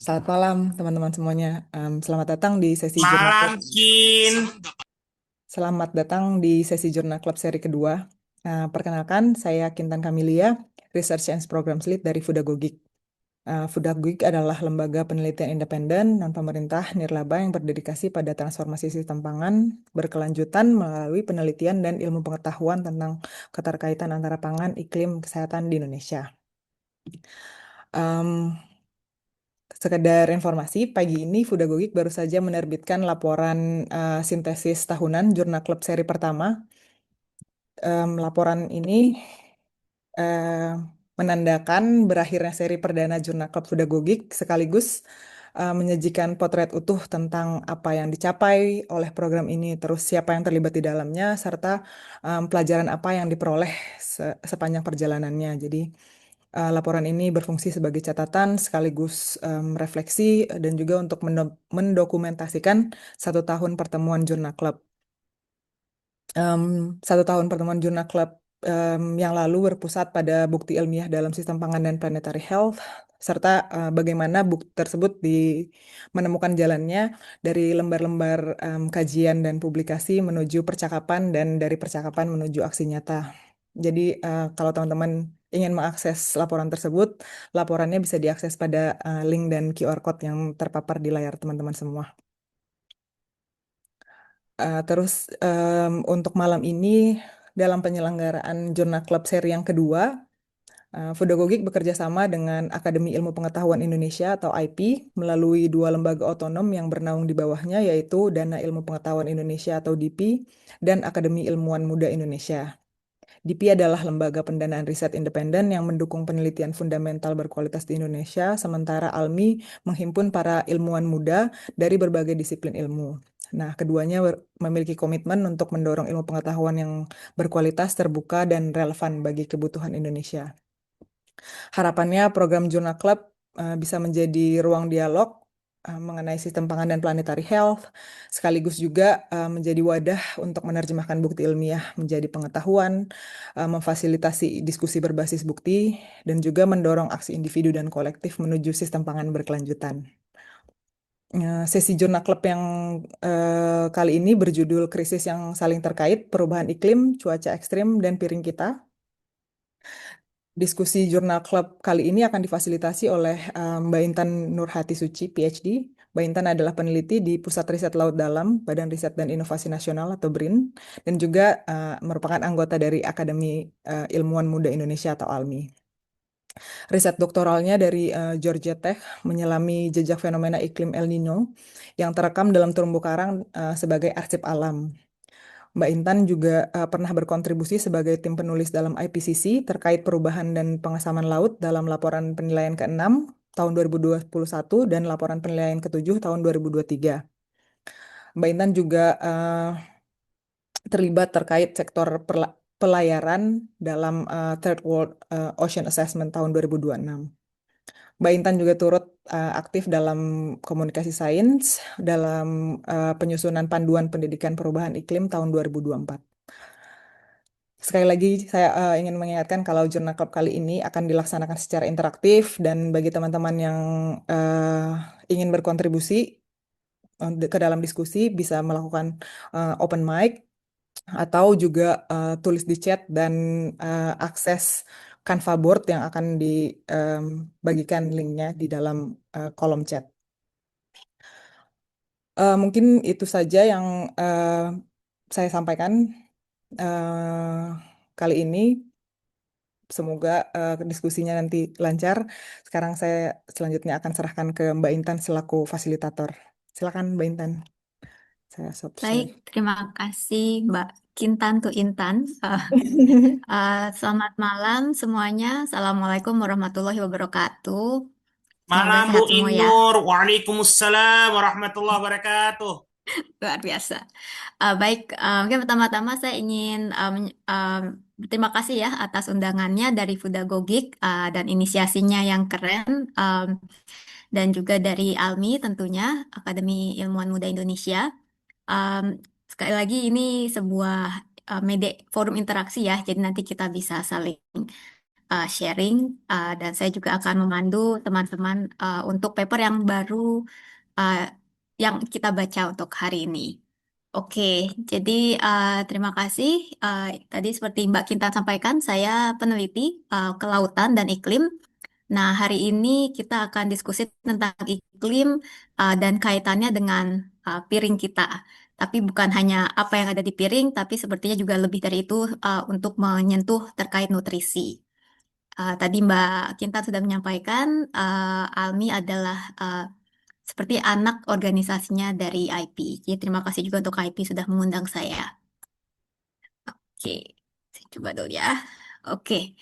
Selamat malam teman-teman semuanya. Selamat datang di sesi Jurnal Club. Malam, Kin. Selamat datang di sesi Jurnal Club seri kedua. Perkenalkan, saya Kintan Kamilia, Research and Programs Lead dari Fudagogik. Fudagogik adalah lembaga penelitian independen non-pemerintah nirlaba yang berdedikasi pada transformasi sistem pangan berkelanjutan melalui penelitian dan ilmu pengetahuan tentang keterkaitan antara pangan, iklim, kesehatan di Indonesia. Em, Sekedar informasi, pagi ini Fudagogik baru saja menerbitkan laporan sintesis tahunan Jurnal Club seri pertama. Laporan ini eh, menandakan berakhirnya seri perdana Jurnal Club Fudagogik sekaligus menyajikan potret utuh tentang apa yang dicapai oleh program ini, terus siapa yang terlibat di dalamnya, serta pelajaran apa yang diperoleh sepanjang perjalanannya. Jadi, laporan ini berfungsi sebagai catatan sekaligus refleksi dan juga untuk mendokumentasikan 1 tahun pertemuan Jurnal Club. Em, 1 tahun pertemuan Jurnal Club yang lalu berpusat pada bukti ilmiah dalam sistem pangan dan planetary health, serta bagaimana bukti tersebut menemukan jalannya dari lembar-lembar kajian dan publikasi menuju percakapan dan dari percakapan menuju aksi nyata. Jadi kalau teman-teman ingin mengakses laporan tersebut, laporannya bisa diakses pada link dan QR code yang terpapar di layar teman-teman semua. Terus untuk malam ini dalam penyelenggaraan Jurnal Club seri yang kedua, Fudagogik bekerja sama dengan Akademi Ilmu Pengetahuan Indonesia atau IP melalui 2 lembaga otonom yang bernaung di bawahnya yaitu Dana Ilmu Pengetahuan Indonesia atau DIPI dan Akademi Ilmuwan Muda Indonesia. DIPI adalah lembaga pendanaan riset independen yang mendukung penelitian fundamental berkualitas di Indonesia, sementara ALMI menghimpun para ilmuwan muda dari berbagai disiplin ilmu. Nah, keduanya memiliki komitmen untuk mendorong ilmu pengetahuan yang berkualitas, terbuka, dan relevan bagi kebutuhan Indonesia. Harapannya program Jurnal Club bisa menjadi ruang dialog mengenai sistem pangan dan planetary health, sekaligus juga menjadi wadah untuk menerjemahkan bukti ilmiah menjadi pengetahuan, memfasilitasi diskusi berbasis bukti, dan juga mendorong aksi individu dan kolektif menuju sistem pangan berkelanjutan. Sesi Jurnal Club yang kali ini berjudul Krisis yang Saling Terkait, Perubahan Iklim, Cuaca Ekstrim, dan Piring Kita. Diskusi Jurnal Club kali ini akan difasilitasi oleh Mbak Intan Nurhati Suci, PhD. Mbak Intan adalah peneliti di Pusat Riset Laut Dalam, Badan Riset dan Inovasi Nasional atau BRIN, dan juga merupakan anggota dari Akademi Ilmuwan Muda Indonesia atau ALMI. Riset doktoralnya dari Georgia Tech menyelami jejak fenomena iklim El Nino yang terekam dalam terumbu karang sebagai arsip alam. Mbak Intan juga pernah berkontribusi sebagai tim penulis dalam IPCC terkait perubahan dan pengasaman laut dalam laporan penilaian ke-6 tahun 2021 dan laporan penilaian ke-7 tahun 2023. Mbak Intan juga terlibat terkait sektor pelayaran dalam Third World Ocean Assessment tahun 2026. Mbak Intan juga turut aktif dalam komunikasi sains dalam penyusunan panduan pendidikan perubahan iklim tahun 2024. Sekali lagi, saya ingin mengingatkan kalau Jurnal Club kali ini akan dilaksanakan secara interaktif dan bagi teman-teman yang ingin berkontribusi ke dalam diskusi bisa melakukan open mic atau juga tulis di chat dan akses Canva board yang akan dibagikan linknya di dalam kolom chat. Mungkin itu saja yang saya sampaikan kali ini. Semoga diskusinya nanti lancar. Sekarang saya selanjutnya akan serahkan ke Mbak Intan selaku fasilitator. Silakan Mbak Intan. Saya stop Baik, share. terima kasih Mbak Kintan Tu Intan. Selamat malam semuanya. Assalamualaikum warahmatullahi wabarakatuh. Semoga Malam, Bu sehat semua ya. Innur. Waalaikumsalam warahmatullahi wabarakatuh. Luar biasa. Baik, mungkin pertama-tama saya ingin berterima kasih ya atas undangannya dari Fudagogik dan inisiasinya yang keren. Dan juga dari ALMI tentunya, Akademi Ilmuwan Muda Indonesia. Um, Sekali lagi ini sebuah media forum interaksi ya, jadi nanti kita bisa saling sharing, dan saya juga akan memandu teman-teman untuk paper yang baru uh, yang kita baca untuk hari ini. Oke, jadi terima kasih. Tadi seperti Mbak Kintan sampaikan, saya peneliti kelautan dan iklim. Nah, hari ini kita akan diskusi tentang iklim dan kaitannya dengan piring kita. Tapi bukan hanya apa yang ada di piring, tapi sepertinya juga lebih dari itu untuk menyentuh terkait nutrisi. Tadi Mbak Kintan sudah menyampaikan, Almi adalah seperti anak organisasinya dari IP. Jadi terima kasih juga untuk IP sudah mengundang saya. Oke, saya coba dulu ya. Oke,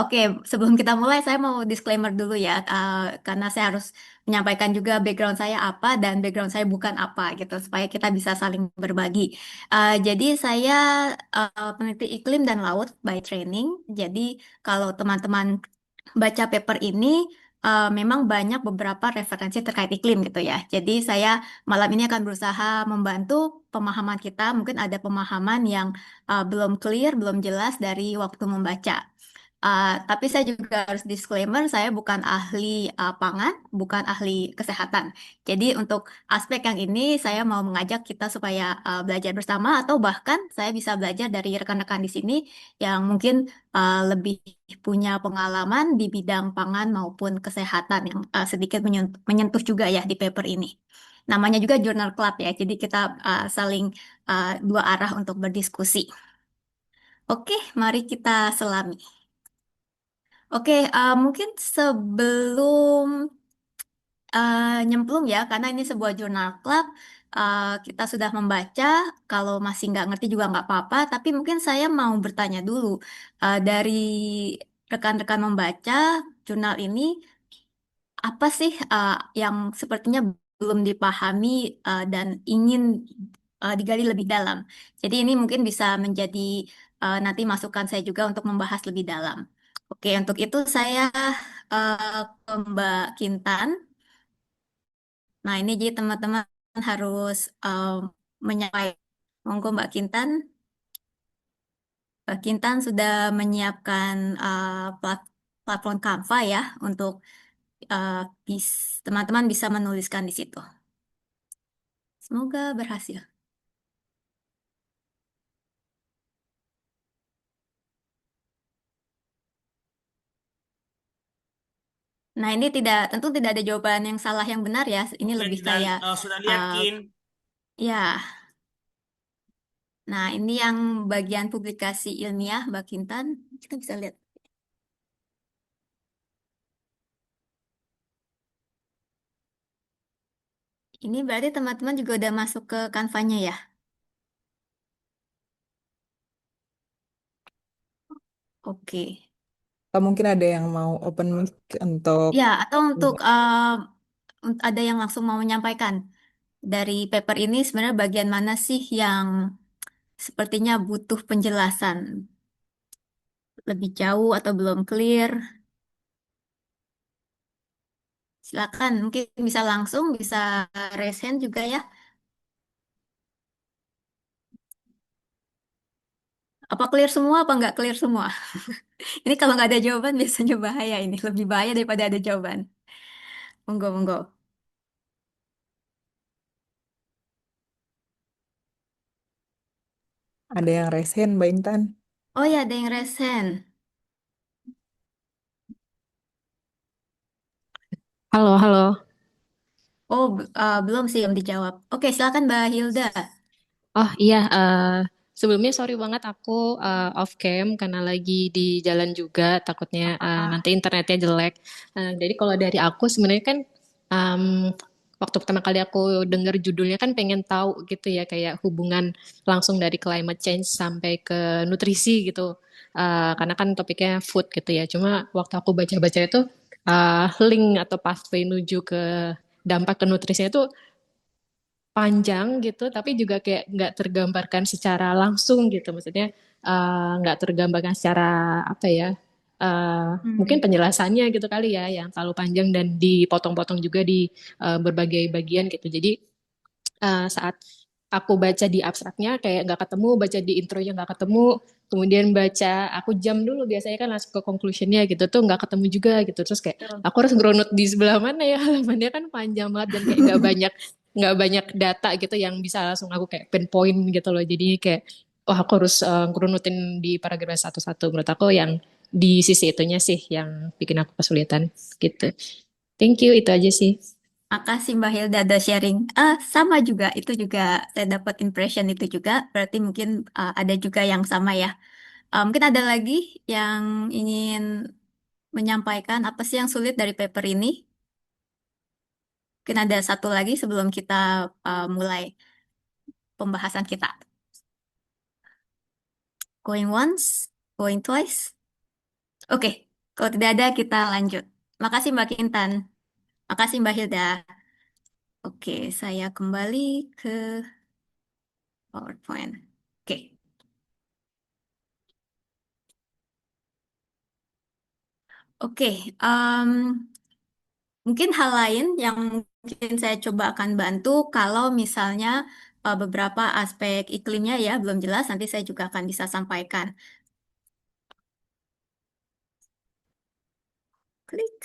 oke. Sebelum kita mulai, saya mau disclaimer dulu ya, karena saya harus menyampaikan juga background saya apa dan background saya bukan apa gitu, supaya kita bisa saling berbagi. Jadi saya peneliti iklim dan laut by training. Jadi kalau teman-teman baca paper ini, memang banyak beberapa referensi terkait iklim gitu ya. Jadi saya malam ini akan berusaha membantu pemahaman kita. Mungkin ada pemahaman yang belum clear, belum jelas dari waktu membaca. Tapi saya juga harus disclaimer, saya bukan ahli pangan, bukan ahli kesehatan. Jadi untuk aspek yang ini, saya mau mengajak kita supaya belajar bersama, atau bahkan saya bisa belajar dari rekan-rekan di sini yang mungkin lebih punya pengalaman di bidang pangan maupun kesehatan yang sedikit menyentuh juga ya di paper ini. Namanya juga Journal Club ya, jadi kita saling dua arah untuk berdiskusi. Oke, mari kita selami. Oke, mungkin sebelum nyemplung ya, karena ini sebuah jurnal club, kita sudah membaca. Kalau masih nggak ngerti juga nggak apa-apa, tapi mungkin saya mau bertanya dulu dari rekan-rekan membaca jurnal ini, apa sih yang sepertinya belum dipahami dan ingin digali lebih dalam. Jadi ini mungkin bisa menjadi nanti masukan saya juga untuk membahas lebih dalam. Oke, untuk itu saya ke Mbak Kintan. Nah, ini jadi teman-teman harus menyampaikan. Monggo Mbak Kintan. Mbak Kintan sudah menyiapkan platform Canva ya untuk eh, teman-teman bisa menuliskan di situ. Semoga berhasil. Nah, ini tentu tidak ada jawaban yang salah yang benar ya. Ini Saya lebih tidak kayak sudah lihat, uh, Kin. ya. Nah, ini yang bagian publikasi ilmiah, Mbak Kintan. Kita bisa lihat. Ini berarti teman-teman juga udah masuk ke kanvanya ya? Oke. Atau mungkin ada yang mau open mic untuk Ya, atau untuk ada yang langsung mau menyampaikan dari paper ini sebenarnya bagian mana sih yang sepertinya butuh penjelasan lebih jauh atau belum clear? Silakan, mungkin bisa langsung, bisa raise hand juga ya. Apa clear semua, apa nggak clear semua? Ini kalau nggak ada jawaban biasanya bahaya ini, lebih bahaya daripada ada jawaban. Monggo, monggo. ada yang resen, Mbak Intan? Oh ya, ada yang raise hand. Halo, halo. Oh, belum sih yang dijawab. Oke, silakan Mbak Hilda. Oh iya, sebelumnya sorry banget aku off cam karena lagi di jalan juga, takutnya nanti internetnya jelek. Jadi kalau dari aku sebenarnya kan em, waktu pertama kali aku dengar judulnya kan pengen tahu gitu ya, kayak hubungan langsung dari climate change sampai ke nutrisi gitu. Karena kan topiknya food gitu ya. Cuma waktu aku baca-baca itu link atau pathway menuju ke dampak ke nutrisinya itu panjang gitu, tapi juga kayak nggak tergambarkan secara langsung gitu. Maksudnya nggak tergambarkan secara apa ya? Mungkin Hmm. penjelasannya gitu kali ya, yang terlalu panjang dan dipotong-potong juga di berbagai bagian gitu. Jadi saat aku baca di abstraknya kayak nggak ketemu, baca di intronya nggak ketemu. kemudian baca, aku jam dulu biasanya kan langsung ke conclusionnya gitu tuh nggak ketemu juga gitu. Terus kayak Betul. aku harus ngerunut di sebelah mana ya, halamannya kan panjang banget dan kayak nggak banyak data gitu yang bisa langsung aku kayak pinpoint gitu loh. Jadi kayak oh aku harus ngerunutin di paragraf satu-satu. Menurut aku yang di sisi itunya sih yang bikin aku kesulitan gitu. Thank you, itu aja sih. Makasih Mbak Hilda ada sharing. Sama juga, itu juga saya dapat impression itu juga. Berarti mungkin ada juga yang sama ya. Mungkin ada lagi yang ingin menyampaikan apa sih yang sulit dari paper ini? Mungkin ada satu lagi sebelum kita mulai pembahasan kita. Going once, going twice. Oke, kalau tidak ada kita lanjut. Makasih Mbak Kintan. Makasih Mbak Hilda. Oke, saya kembali ke PowerPoint. Oke. Oke, mungkin hal lain yang mungkin saya coba akan bantu kalau misalnya beberapa aspek iklimnya ya belum jelas, nanti saya juga akan bisa sampaikan. Klik.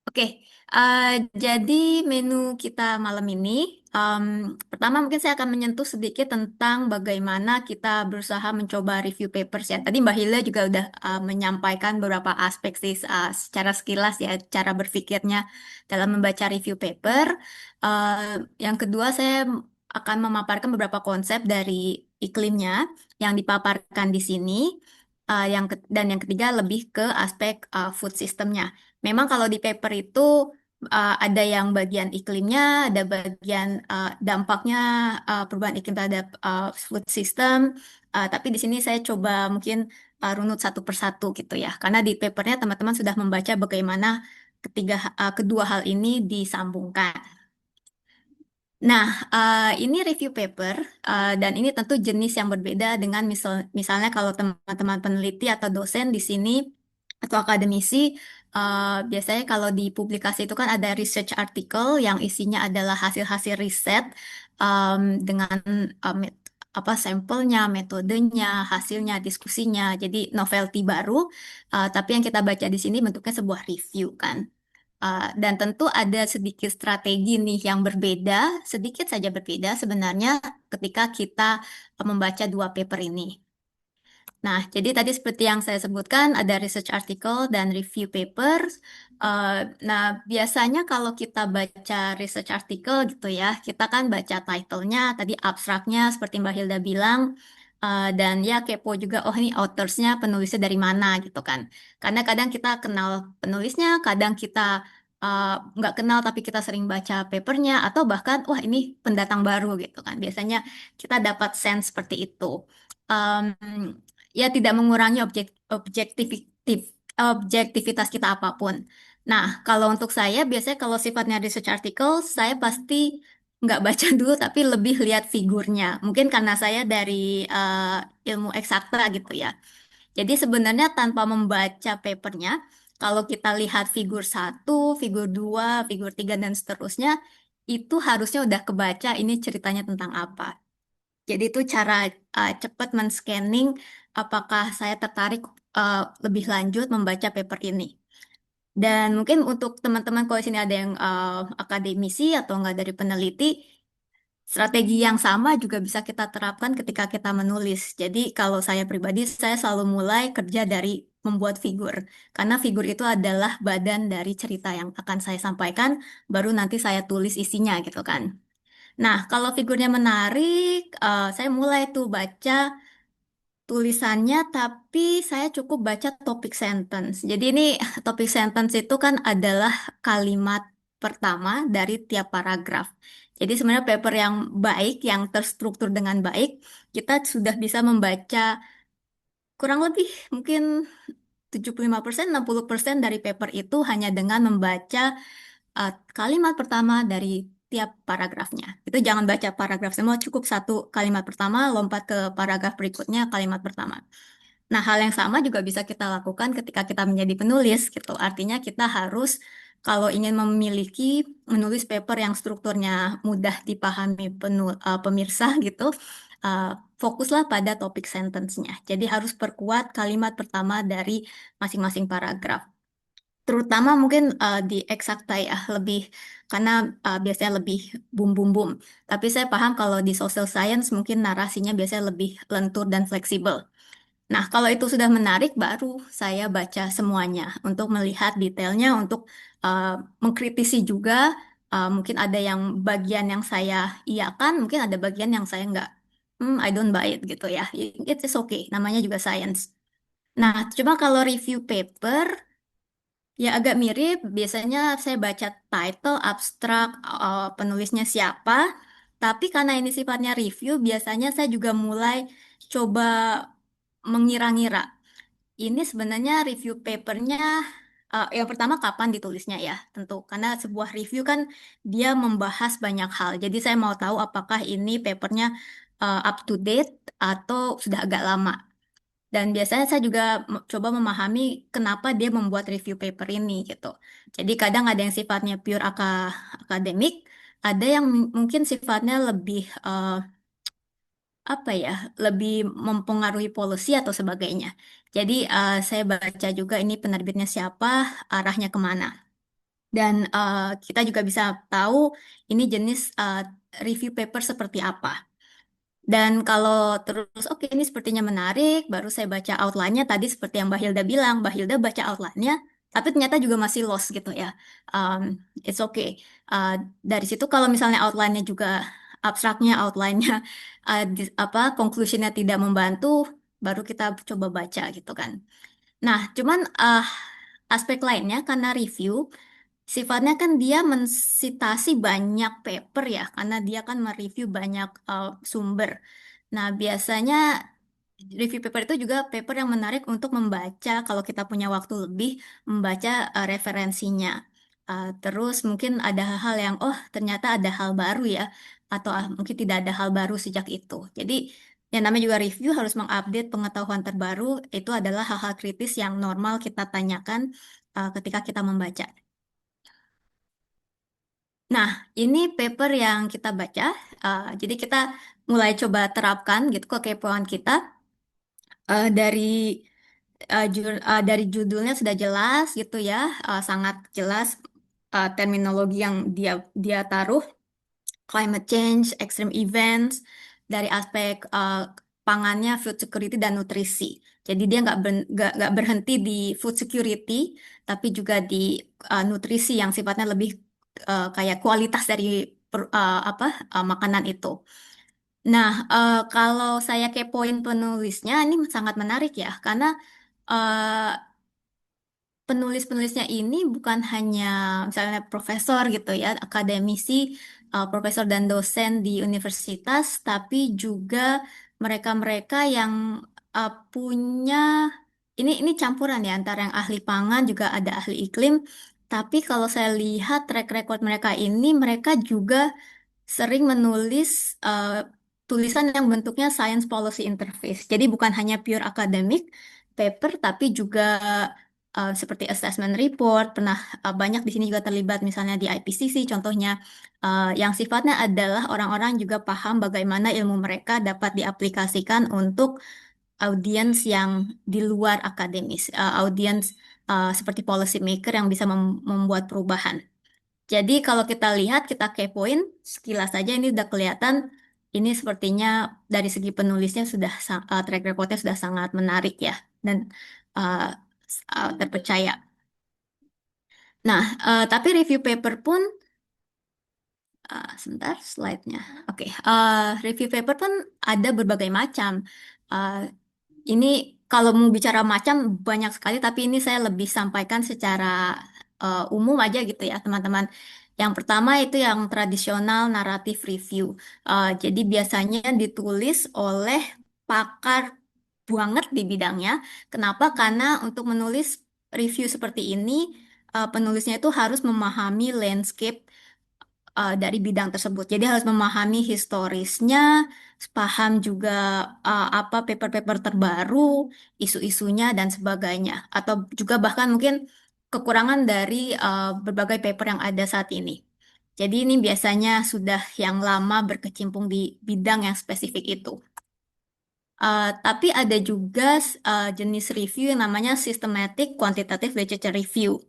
Oke, eh, jadi menu kita malam ini, em, pertama mungkin saya akan menyentuh sedikit tentang bagaimana kita berusaha mencoba review papers ya. Tadi Mbak Hilda juga udah menyampaikan beberapa aspek sih secara sekilas ya, cara berpikirnya dalam membaca review paper. Yang kedua saya akan memaparkan beberapa konsep dari iklimnya yang dipaparkan di sini. Dan yang ketiga lebih ke aspek food systemnya. Memang kalau di paper itu ada yang bagian iklimnya, ada bagian dampaknya perubahan iklim terhadap food system. Tapi di sini saya coba mungkin runut satu persatu gitu ya. Karena di papernya teman-teman sudah membaca bagaimana kedua hal ini disambungkan. Nah, ini review paper, dan ini tentu jenis yang berbeda dengan misalnya kalau teman-teman peneliti atau dosen di sini atau akademisi, biasanya kalau di publikasi itu kan ada research article yang isinya adalah hasil-hasil riset dengan apa sampelnya, metodenya, hasilnya, diskusinya, jadi novelty baru. Tapi yang kita baca di sini bentuknya sebuah review kan. Dan tentu ada sedikit strategi nih yang berbeda, sedikit saja berbeda sebenarnya ketika kita membaca dua paper ini. Nah, jadi tadi seperti yang saya sebutkan, ada research article dan review papers. Nah, biasanya kalau kita baca research article gitu ya, kita kan baca title-nya, tadi abstraknya seperti Mbak Hilda bilang, dan ya kepo juga, oh ini autorsnya, penulisnya dari mana gitu kan. Karena kadang kita kenal penulisnya, kadang kita nggak kenal tapi kita sering baca papernya, atau bahkan, wah ini pendatang baru gitu kan. Biasanya kita dapat sense seperti itu. Em, ya tidak mengurangi objektivitas kita apapun. Nah, kalau untuk saya biasanya kalau sifatnya research article, saya pasti nggak baca dulu tapi lebih lihat figurnya. Mungkin karena saya dari ilmu eksakta gitu ya. Jadi sebenarnya tanpa membaca papernya, kalau kita lihat figur satu, figur dua, figur tiga dan seterusnya, itu harusnya udah kebaca ini ceritanya tentang apa. Jadi itu cara cepat men-scanning apakah saya tertarik lebih lanjut membaca paper ini. Dan mungkin untuk teman-teman kalau di sini ada yang akademisi atau enggak dari peneliti, strategi yang sama juga bisa kita terapkan ketika kita menulis. Jadi kalau saya pribadi, saya selalu mulai kerja dari membuat figur. Karena figur itu adalah badan dari cerita yang akan saya sampaikan, baru nanti saya tulis isinya gitu kan. Nah, kalau figurnya menarik, saya mulai tuh baca tulisannya, tapi saya cukup baca topik sentence. Jadi ini topik sentence itu kan adalah kalimat pertama dari tiap paragraf. Jadi sebenarnya paper yang baik, yang terstruktur dengan baik, kita sudah bisa membaca kurang lebih mungkin 75%, 60% dari paper itu hanya dengan membaca kalimat pertama dari tiap paragrafnya. Itu jangan baca paragraf semua, cukup satu kalimat pertama, lompat ke paragraf berikutnya, kalimat pertama. Nah, hal yang sama juga bisa kita lakukan ketika kita menjadi penulis gitu. Artinya kita harus kalau ingin menulis paper yang strukturnya mudah dipahami pemirsa gitu, uh, fokuslah pada topik sentence-nya. Jadi harus perkuat kalimat pertama dari masing-masing paragraf. Terutama mungkin di eksakta ya, lebih karena biasanya lebih boom. Tapi saya paham kalau di social science mungkin narasinya biasanya lebih lentur dan fleksibel. Nah, kalau itu sudah menarik, baru saya baca semuanya untuk melihat detailnya, untuk uh, mengkritisi juga. Mungkin ada yang bagian yang saya iakan, mungkin ada bagian yang saya nggak. I don't buy it gitu ya. It's okay, namanya juga science. Nah, cuma kalau review paper, ya agak mirip. Biasanya saya baca title, abstrak, penulisnya siapa. Tapi karena ini sifatnya review, biasanya saya juga mulai coba mengira-ngira. Ini sebenarnya review papernya yang pertama kapan ditulisnya ya, tentu karena sebuah review kan dia membahas banyak hal. Jadi saya mau tahu apakah ini papernya up to date atau sudah agak lama. Dan biasanya saya juga coba memahami kenapa dia membuat review paper ini gitu. Jadi kadang ada yang sifatnya pure akademik, ada yang mungkin sifatnya lebih apa ya, lebih mempengaruhi policy atau sebagainya. Jadi saya baca juga ini penerbitnya siapa, arahnya kemana. Dan kita juga bisa tahu ini jenis review paper seperti apa. Dan kalau terus, oke ini sepertinya menarik, baru saya baca outline-nya tadi seperti yang Mbak Hilda bilang, Mbak Hilda baca outline-nya, tapi ternyata juga masih lost gitu ya. Um, it's okay. Uh, dari situ kalau misalnya outline-nya juga abstraknya, outline-nya apa conclusion-nya tidak membantu, baru kita coba baca gitu kan. Nah, cuman aspek lainnya karena review sifatnya kan dia mensitasi banyak paper ya, karena dia kan mereview banyak sumber. Nah, biasanya review paper itu juga paper yang menarik untuk membaca kalau kita punya waktu lebih, membaca referensinya. Terus mungkin ada hal-hal yang, oh ternyata ada hal baru ya, atau mungkin tidak ada hal baru sejak itu. Jadi, yang namanya juga review harus mengupdate pengetahuan terbaru, itu adalah hal-hal kritis yang normal kita tanyakan ketika kita membaca. Nah, ini paper yang kita baca. Jadi kita mulai coba terapkan gitu kekepoan kita. Dari dari judulnya sudah jelas gitu ya, sangat jelas terminologi yang dia dia taruh, climate change, extreme events, dari aspek pangannya, food security dan nutrisi. Jadi dia nggak berhenti di food security, tapi juga di nutrisi yang sifatnya lebih kayak kualitas dari apa makanan itu. Nah, kalau saya kepoin penulisnya ini sangat menarik ya, karena eh, penulis-penulisnya ini bukan hanya misalnya profesor gitu ya, akademisi, profesor dan dosen di universitas, tapi juga mereka-mereka yang punya ini campuran ya antara yang ahli pangan juga ada ahli iklim. Tapi kalau saya lihat track record mereka ini, mereka juga sering menulis tulisan yang bentuknya science policy interface. Jadi bukan hanya pure academic paper, tapi juga seperti assessment report. Pernah banyak di sini juga terlibat misalnya di IPCC contohnya, yang sifatnya adalah orang-orang juga paham bagaimana ilmu mereka dapat diaplikasikan untuk audiens yang di luar akademis, audiens seperti policy maker yang bisa membuat perubahan. Jadi kalau kita lihat, kita kepoin, sekilas saja ini udah kelihatan, ini sepertinya dari segi penulisnya sudah, track recordnya sudah sangat menarik ya, dan uh, terpercaya. Nah, tapi review paper pun, sebentar slide-nya. Oke, review paper pun ada berbagai macam. Uh, ini kalau mau bicara macam banyak sekali, tapi ini saya lebih sampaikan secara umum aja gitu ya, teman-teman. Yang pertama itu yang tradisional naratif review. Jadi biasanya ditulis oleh pakar banget di bidangnya. Kenapa? Karena untuk menulis review seperti ini, penulisnya itu harus memahami landscape dari bidang tersebut. Jadi harus memahami historisnya, paham juga apa paper-paper terbaru, isu-isunya dan sebagainya. Atau juga bahkan mungkin kekurangan dari berbagai paper yang ada saat ini. Jadi ini biasanya sudah yang lama berkecimpung di bidang yang spesifik itu. Tapi ada juga jenis review yang namanya systematic quantitative literature review.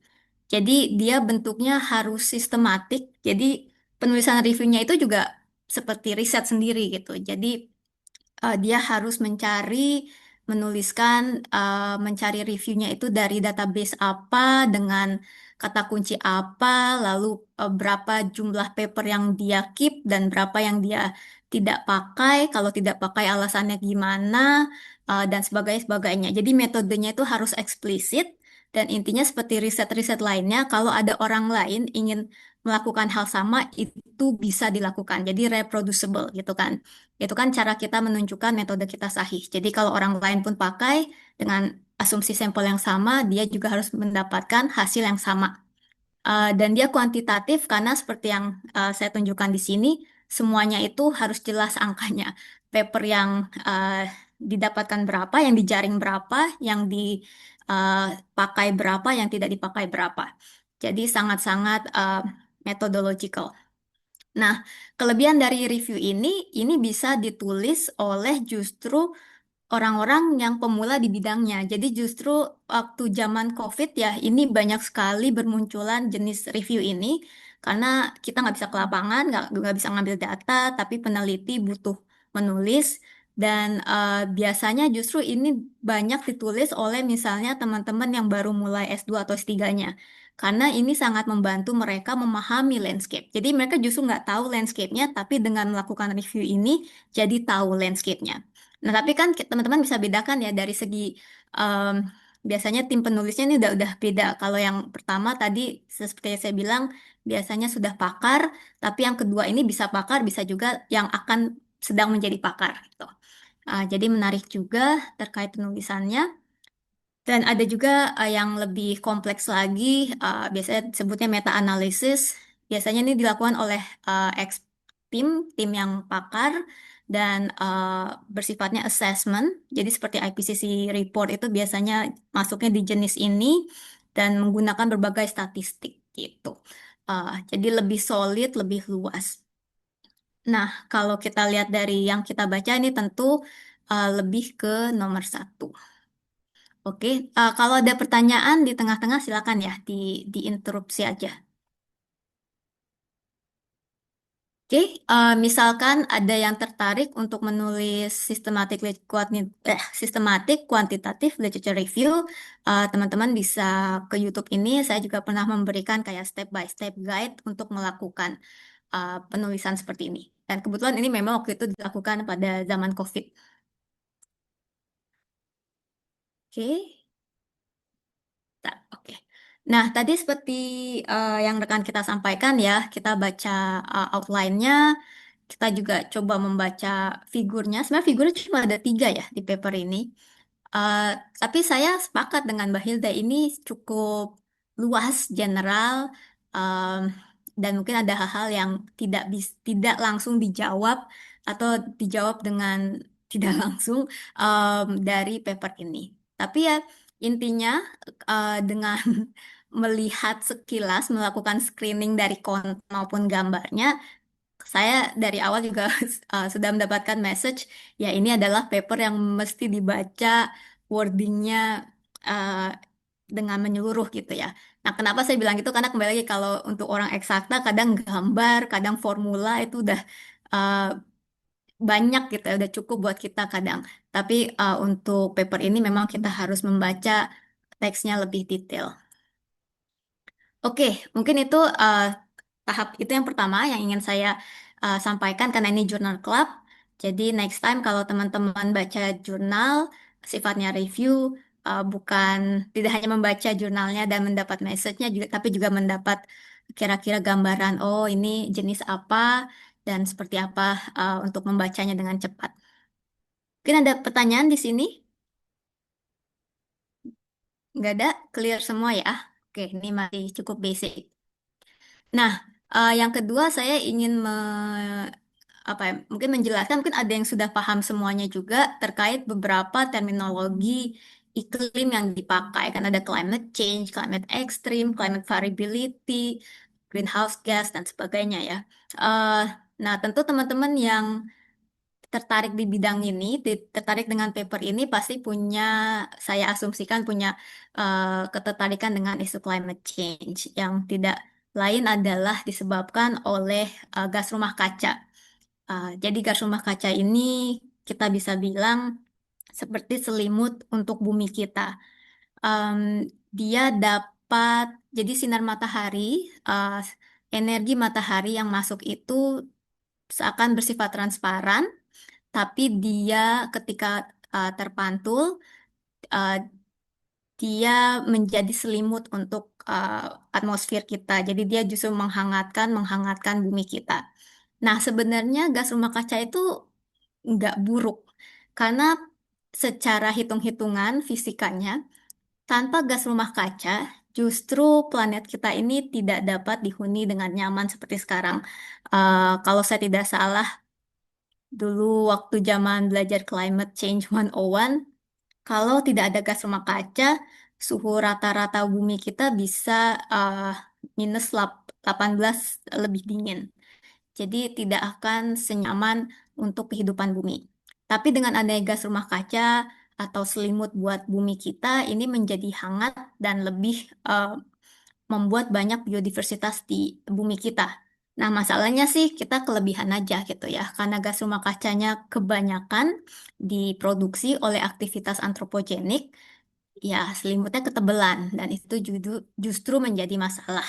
Jadi dia bentuknya harus sistematik. Jadi penulisan reviewnya itu juga seperti riset sendiri gitu. Jadi dia harus menuliskan, mencari reviewnya itu dari database apa, dengan kata kunci apa, lalu berapa jumlah paper yang dia keep dan berapa yang dia tidak pakai, kalau tidak pakai alasannya gimana, dan sebagainya. Jadi metodenya itu harus eksplisit, dan intinya seperti riset-riset lainnya, kalau ada orang lain ingin melakukan hal sama, itu bisa dilakukan. Jadi reproducible gitu kan. Itu kan cara kita menunjukkan metode kita sahih. Jadi kalau orang lain pun pakai dengan asumsi sampel yang sama, dia juga harus mendapatkan hasil yang sama. Dan dia kuantitatif karena seperti yang saya tunjukkan di sini, semuanya itu harus jelas angkanya. Paper yang didapatkan berapa, yang dijaring berapa, yang dipakai berapa, yang tidak dipakai berapa. Jadi sangat-sangat methodological. Nah, kelebihan dari review ini bisa ditulis oleh justru orang-orang yang pemula di bidangnya. Jadi justru waktu zaman COVID ya, ini banyak sekali bermunculan jenis review ini, karena kita nggak bisa ke lapangan, nggak bisa ngambil data, tapi peneliti butuh menulis. Dan biasanya justru ini banyak ditulis oleh misalnya teman-teman yang baru mulai S2 atau S3-nya. Karena ini sangat membantu mereka memahami landscape. Jadi mereka justru nggak tahu landscape-nya, tapi dengan melakukan review ini jadi tahu landscape-nya. Nah, tapi kan teman-teman bisa bedakan ya dari segi em, biasanya tim penulisnya ini udah beda. Kalau yang pertama tadi seperti yang saya bilang biasanya sudah pakar, tapi yang kedua ini bisa pakar, bisa juga yang akan sedang menjadi pakar gitu. Jadi menarik juga terkait penulisannya. Dan ada juga yang lebih kompleks lagi, biasanya disebutnya meta-analisis. Biasanya ini dilakukan oleh tim yang pakar dan bersifatnya assessment. Jadi seperti IPCC report itu biasanya masuknya di jenis ini dan menggunakan berbagai statistik gitu. Jadi lebih solid, lebih luas. Nah, kalau kita lihat dari yang kita baca ini tentu lebih ke nomor satu. Oke, kalau ada pertanyaan di tengah-tengah silakan ya diinterupsi aja. Oke, misalkan ada yang tertarik untuk menulis systematic quantitative literature review, teman-teman bisa ke YouTube ini. Saya juga pernah memberikan kayak step by step guide untuk melakukan penulisan seperti ini. Dan kebetulan ini memang waktu itu dilakukan pada zaman COVID. Oke. Oke. Nah, tadi seperti yang rekan kita sampaikan ya, kita baca outline-nya, kita juga coba membaca figurnya. Sebenarnya figurnya cuma ada 3 ya di paper ini. Eh, tapi saya sepakat dengan Mbak Hilda ini cukup luas, general, em, dan mungkin ada hal-hal yang tidak langsung dijawab atau dijawab dengan tidak langsung dari paper ini. Tapi ya intinya dengan melihat sekilas, melakukan screening dari konten maupun gambarnya, saya dari awal juga sudah mendapatkan message, ya ini adalah paper yang mesti dibaca wordingnya uh, dengan menyeluruh gitu ya. Nah, kenapa saya bilang gitu? Karena kembali lagi kalau untuk orang eksakta, kadang gambar, kadang formula itu udah uh, banyak gitu ya, udah cukup buat kita kadang. Tapi untuk paper ini memang kita harus membaca teksnya lebih detail. Oke, mungkin itu tahap itu yang pertama yang ingin saya sampaikan karena ini jurnal club. Jadi next time kalau teman-teman baca jurnal sifatnya review, bukan tidak hanya membaca jurnalnya dan mendapat message-nya juga, tapi juga mendapat kira-kira gambaran, oh ini jenis apa dan seperti apa untuk membacanya dengan cepat. Mungkin ada pertanyaan di sini? Nggak ada? Clear semua ya? Oke, ini masih cukup basic. Nah, yang kedua saya ingin apa ya, mungkin menjelaskan, mungkin ada yang sudah paham semuanya juga terkait beberapa terminologi iklim yang dipakai. Kan ada climate change, climate extreme, climate variability, greenhouse gas, dan sebagainya ya. Eh, nah, tentu teman-teman yang tertarik di bidang ini, tertarik dengan paper ini pasti punya, saya asumsikan punya ketertarikan dengan isu climate change yang tidak lain adalah disebabkan oleh gas rumah kaca. Jadi gas rumah kaca ini kita bisa bilang seperti selimut untuk bumi kita. Em, Dia dapat, jadi sinar matahari, eh, energi matahari yang masuk itu seakan bersifat transparan, tapi dia ketika terpantul, eh, dia menjadi selimut untuk atmosfer kita. Jadi dia justru menghangatkan bumi kita. Nah, sebenarnya gas rumah kaca itu nggak buruk, karena secara hitung-hitungan fisikanya, tanpa gas rumah kaca, justru planet kita ini tidak dapat dihuni dengan nyaman seperti sekarang. Kalau saya tidak salah, dulu waktu zaman belajar Climate Change 101, kalau tidak ada gas rumah kaca, suhu rata-rata bumi kita bisa uh, minus 18 lebih dingin. Jadi tidak akan senyaman untuk kehidupan bumi. Tapi dengan adanya gas rumah kaca atau selimut buat bumi kita, ini menjadi hangat dan lebih membuat banyak biodiversitas di bumi kita. Nah, masalahnya sih kita kelebihan aja gitu ya, karena gas rumah kacanya kebanyakan diproduksi oleh aktivitas antropogenik, ya selimutnya ketebelan dan itu justru menjadi masalah.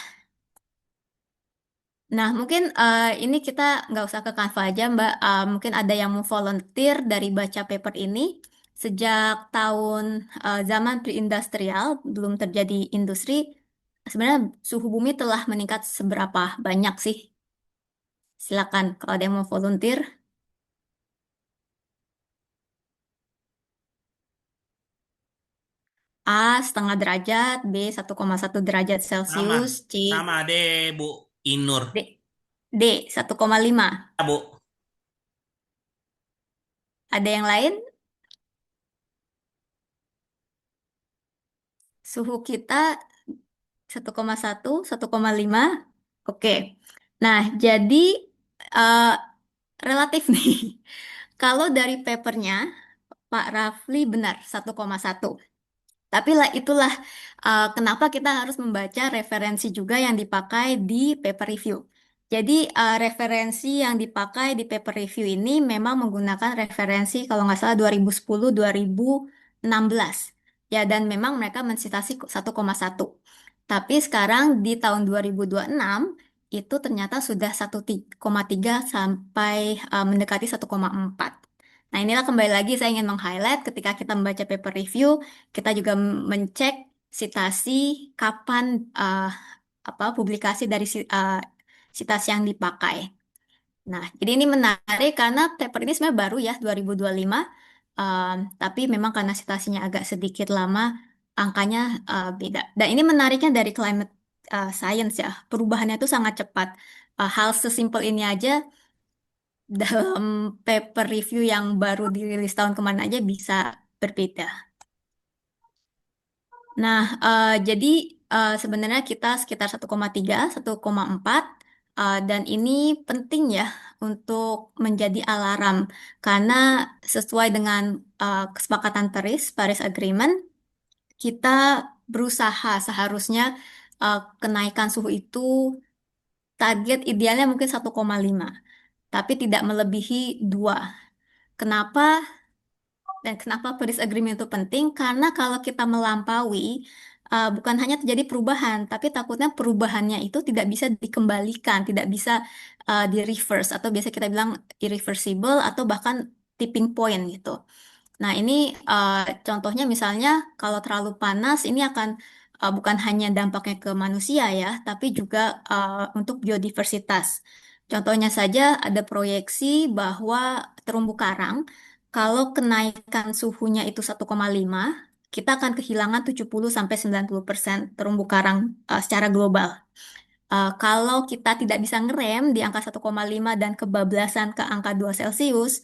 Nah, mungkin ini kita nggak usah ke Canva aja, Mbak. Mungkin ada yang mau volunteer dari baca paper ini. Sejak tahun zaman pre-industrial, belum terjadi industri, sebenarnya suhu bumi telah meningkat seberapa banyak sih? Silakan kalau ada yang mau volunteer. A, setengah derajat, B, 1,1 derajat Sama, Celcius, C, sama deh Bu Inur. D, D, 1,5. Ya, Bu. Ada yang lain? Suhu kita 1,1, 1,5. Oke. Nah, jadi eh, relatif nih. Kalau dari papernya, Pak Rafli benar 1,1. Tapi lah itulah kenapa kita harus membaca referensi juga yang dipakai di paper review. Jadi referensi yang dipakai di paper review ini memang menggunakan referensi kalau nggak salah 2010-2016. Ya, dan memang mereka mensitasi 1,1. Tapi sekarang di tahun 2026 itu ternyata sudah 1,3 sampai mendekati 1,4. Nah, inilah kembali lagi saya ingin meng-highlight ketika kita membaca paper review, kita juga mencek sitasi kapan publikasi dari sitasi yang dipakai. Nah, jadi ini menarik karena paper ini sebenarnya baru ya 2025, tapi memang karena sitasinya agak sedikit lama, angkanya beda. Dan ini menariknya dari climate science ya, perubahannya itu sangat cepat. Hal sesimpel ini aja dalam paper review yang baru dirilis tahun kemarin aja bisa berbeda. Nah, jadi sebenarnya kita sekitar 1,3, 1,4, dan ini penting ya untuk menjadi alarm karena sesuai dengan kesepakatan Paris Agreement, kita berusaha seharusnya kenaikan suhu itu target idealnya mungkin 1,5, tapi tidak melebihi 2. Kenapa? Dan kenapa Paris Agreement itu penting? Karena kalau kita melampaui, bukan hanya terjadi perubahan, tapi takutnya perubahannya itu tidak bisa dikembalikan, tidak bisa di-reverse, atau biasa kita bilang irreversible, atau bahkan tipping point gitu. Nah, ini contohnya misalnya kalau terlalu panas, ini akan bukan hanya dampaknya ke manusia ya, tapi juga untuk biodiversitas. Contohnya saja ada proyeksi bahwa terumbu karang, kalau kenaikan suhunya itu 1,5, kita akan kehilangan 70-90% terumbu karang secara global. Kalau kita tidak bisa ngerem di angka 1,5 dan kebablasan ke angka 2 Celcius,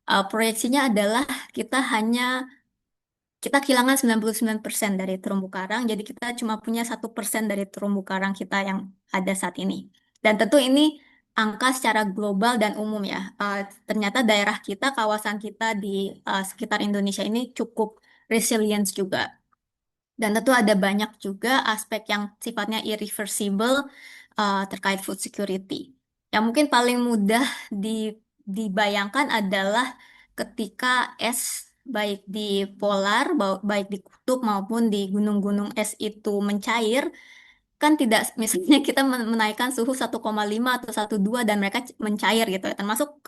proyeksinya adalah kita hanya kita kehilangan 99% dari terumbu karang, jadi kita cuma punya 1% dari terumbu karang kita yang ada saat ini. Dan tentu ini angka secara global dan umum ya. Ternyata daerah kita, kawasan kita di sekitar Indonesia ini cukup resilient juga. Dan tentu ada banyak juga aspek yang sifatnya irreversible terkait food security. Yang mungkin paling mudah dibayangkan adalah ketika es baik di polar, baik di kutub maupun di gunung-gunung es itu mencair, kan tidak misalnya kita menaikkan suhu 1,5 atau 1,2 dan mereka mencair gitu ya, termasuk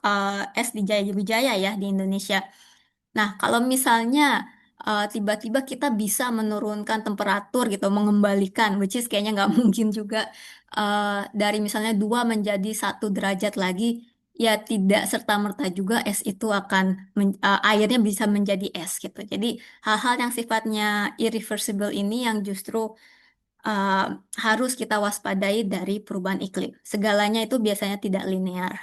es di Jaya Wijaya ya di Indonesia. Nah, kalau misalnya tiba-tiba kita bisa menurunkan temperatur gitu, mengembalikan, which is kayaknya nggak mungkin juga dari misalnya 2 menjadi 1 derajat lagi, ya tidak serta-merta juga es itu akan airnya bisa menjadi es gitu. Jadi hal-hal yang sifatnya irreversible ini yang justru uh, harus kita waspadai dari perubahan iklim. Segalanya itu biasanya tidak linear.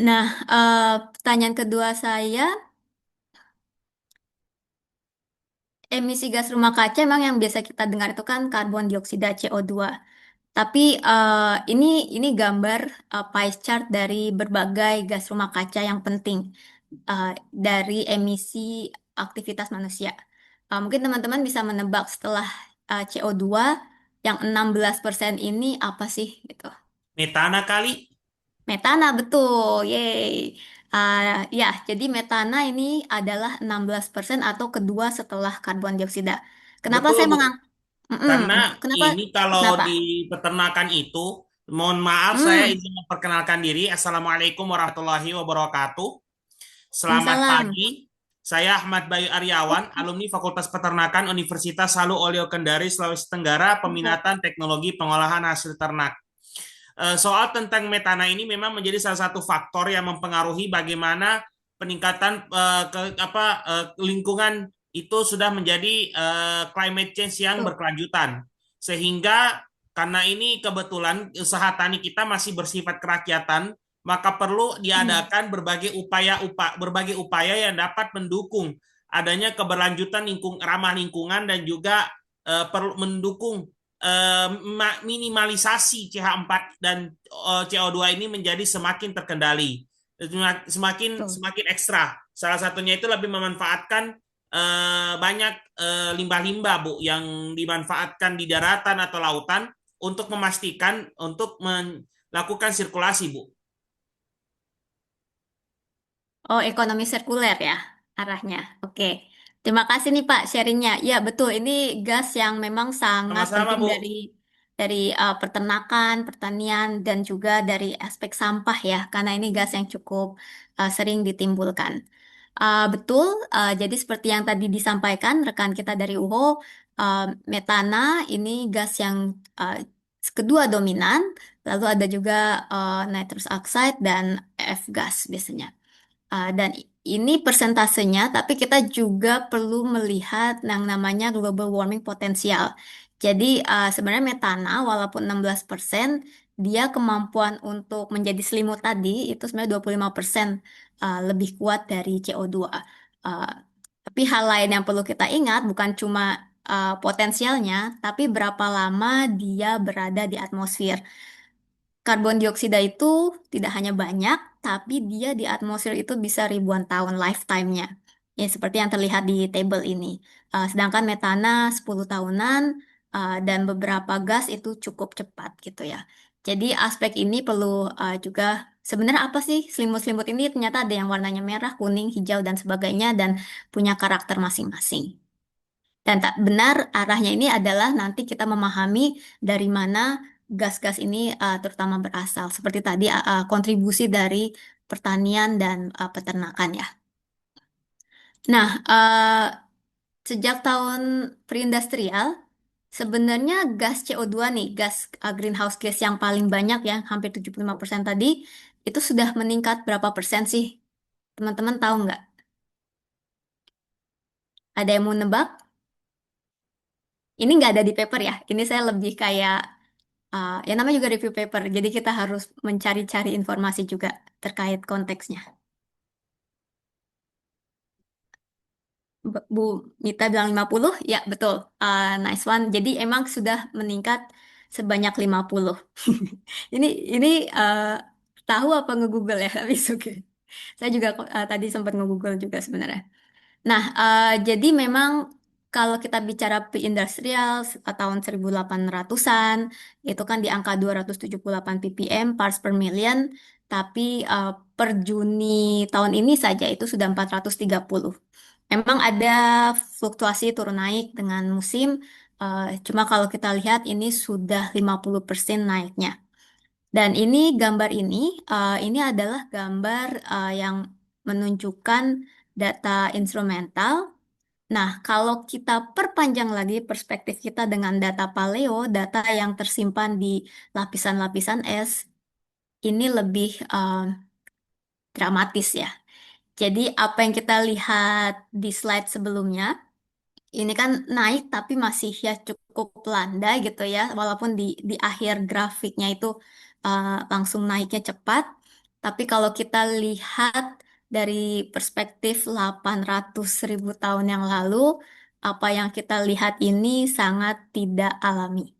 Nah, pertanyaan kedua saya, emisi gas rumah kaca memang yang biasa kita dengar itu kan karbon dioksida CO2. Tapi ini gambar pie chart dari berbagai gas rumah kaca yang penting uh, dari emisi aktivitas manusia. Mungkin teman-teman bisa menebak setelah CO2 yang 16% ini apa sih gitu. Metana kali. Metana betul, yeay. Ya, jadi metana ini adalah 16% atau kedua setelah karbon dioksida. Kenapa Betul, saya Bu. mengang... Karena Kenapa? ini kalau Kenapa? di peternakan itu, mohon maaf saya Hmm, izin memperkenalkan diri. Assalamualaikum warahmatullahi wabarakatuh. Selamat Waalaikumsalam. pagi. Saya Ahmad Bayu Aryawan, alumni Fakultas Peternakan Universitas Halu Oleo Kendari, Sulawesi Tenggara, peminatan teknologi pengolahan hasil ternak. Soal tentang metana ini memang menjadi salah satu faktor yang mempengaruhi bagaimana peningkatan lingkungan itu sudah menjadi climate change yang Tuh. berkelanjutan. Sehingga karena ini kebetulan usaha tani kita masih bersifat kerakyatan, maka perlu Hmm, diadakan berbagai upaya yang dapat mendukung adanya keberlanjutan ramah lingkungan dan juga perlu mendukung minimalisasi CH4 dan CO2 ini menjadi semakin terkendali, semakin tuh. semakin ekstra. Salah satunya itu lebih memanfaatkan banyak limbah-limbah, Bu, yang dimanfaatkan di daratan atau lautan untuk memastikan untuk melakukan sirkulasi, Bu. Oh, ekonomi sirkuler ya arahnya. Oke. Terima kasih nih Pak sharingnya. Ya, betul. Ini gas yang memang sangat Sama-sama, penting Bu. dari peternakan, pertanian, dan juga dari aspek sampah ya, karena ini gas yang cukup sering ditimbulkan. Betul. Jadi seperti yang tadi disampaikan rekan kita dari UHO, metana ini gas yang uh, kedua dominan. Lalu ada juga nitrous oxide dan F-gas biasanya. Dan ini persentasenya, tapi kita juga perlu melihat yang namanya global warming potensial. Jadi sebenarnya metana walaupun 16%, dia kemampuan untuk menjadi selimut tadi itu sebenarnya 25% lebih kuat dari CO2. Uh, tapi hal lain yang perlu kita ingat bukan cuma potensialnya, tapi berapa lama dia berada di atmosfer. Karbon dioksida itu tidak hanya banyak, tapi dia di atmosfer itu bisa ribuan tahun lifetime-nya. Ya, seperti yang terlihat di table ini. Sedangkan metana 10 tahunan, dan beberapa gas itu cukup cepat gitu ya. Jadi aspek ini perlu juga sebenarnya apa sih selimut-selimut ini ternyata ada yang warnanya merah, kuning, hijau, dan sebagainya dan punya karakter masing-masing. Dan tak benar arahnya ini adalah nanti kita memahami dari mana gas-gas ini terutama berasal. Seperti tadi kontribusi dari pertanian dan peternakan ya. Nah, sejak tahun perindustrial, sebenarnya gas CO2 nih, gas greenhouse gas yang paling banyak yang hampir 75% tadi, itu sudah meningkat berapa persen sih? Teman-teman tahu nggak? Ada yang mau nebak? Ini nggak ada di paper ya. Ini saya lebih kayak ya namanya juga review paper, jadi kita harus mencari-cari informasi juga terkait konteksnya. Bu Mita bilang 50, ya betul. Nice one. Jadi emang sudah meningkat sebanyak 50. Ini tahu apa nge-Google ya? Tapi oke. Saya juga tadi sempat nge-Google juga sebenarnya. Nah, jadi memang kalau kita bicara pre-industrial tahun 1800-an, itu kan di angka 278 ppm parts per million, tapi per Juni tahun ini saja itu sudah 430. Memang ada fluktuasi turun naik dengan musim, cuma kalau kita lihat ini sudah 50% naiknya. Dan gambar ini adalah gambar yang menunjukkan data instrumental. Nah, kalau kita perpanjang lagi perspektif kita dengan data paleo, data yang tersimpan di lapisan-lapisan es, ini lebih dramatis ya. Jadi apa yang kita lihat di slide sebelumnya, ini kan naik tapi masih ya cukup landai gitu ya, walaupun di akhir grafiknya itu langsung naiknya cepat. Tapi kalau kita lihat dari perspektif 800.000 tahun yang lalu, apa yang kita lihat ini sangat tidak alami.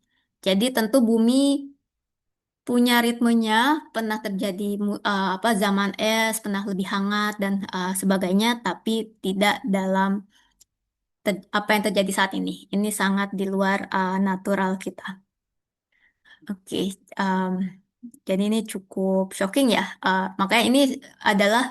Jadi tentu bumi punya ritmenya, pernah terjadi zaman es, pernah lebih hangat dan sebagainya, tapi tidak dalam apa yang terjadi saat ini. Ini sangat di luar natural kita. Oke, em, jadi ini cukup shocking ya. Makanya ini adalah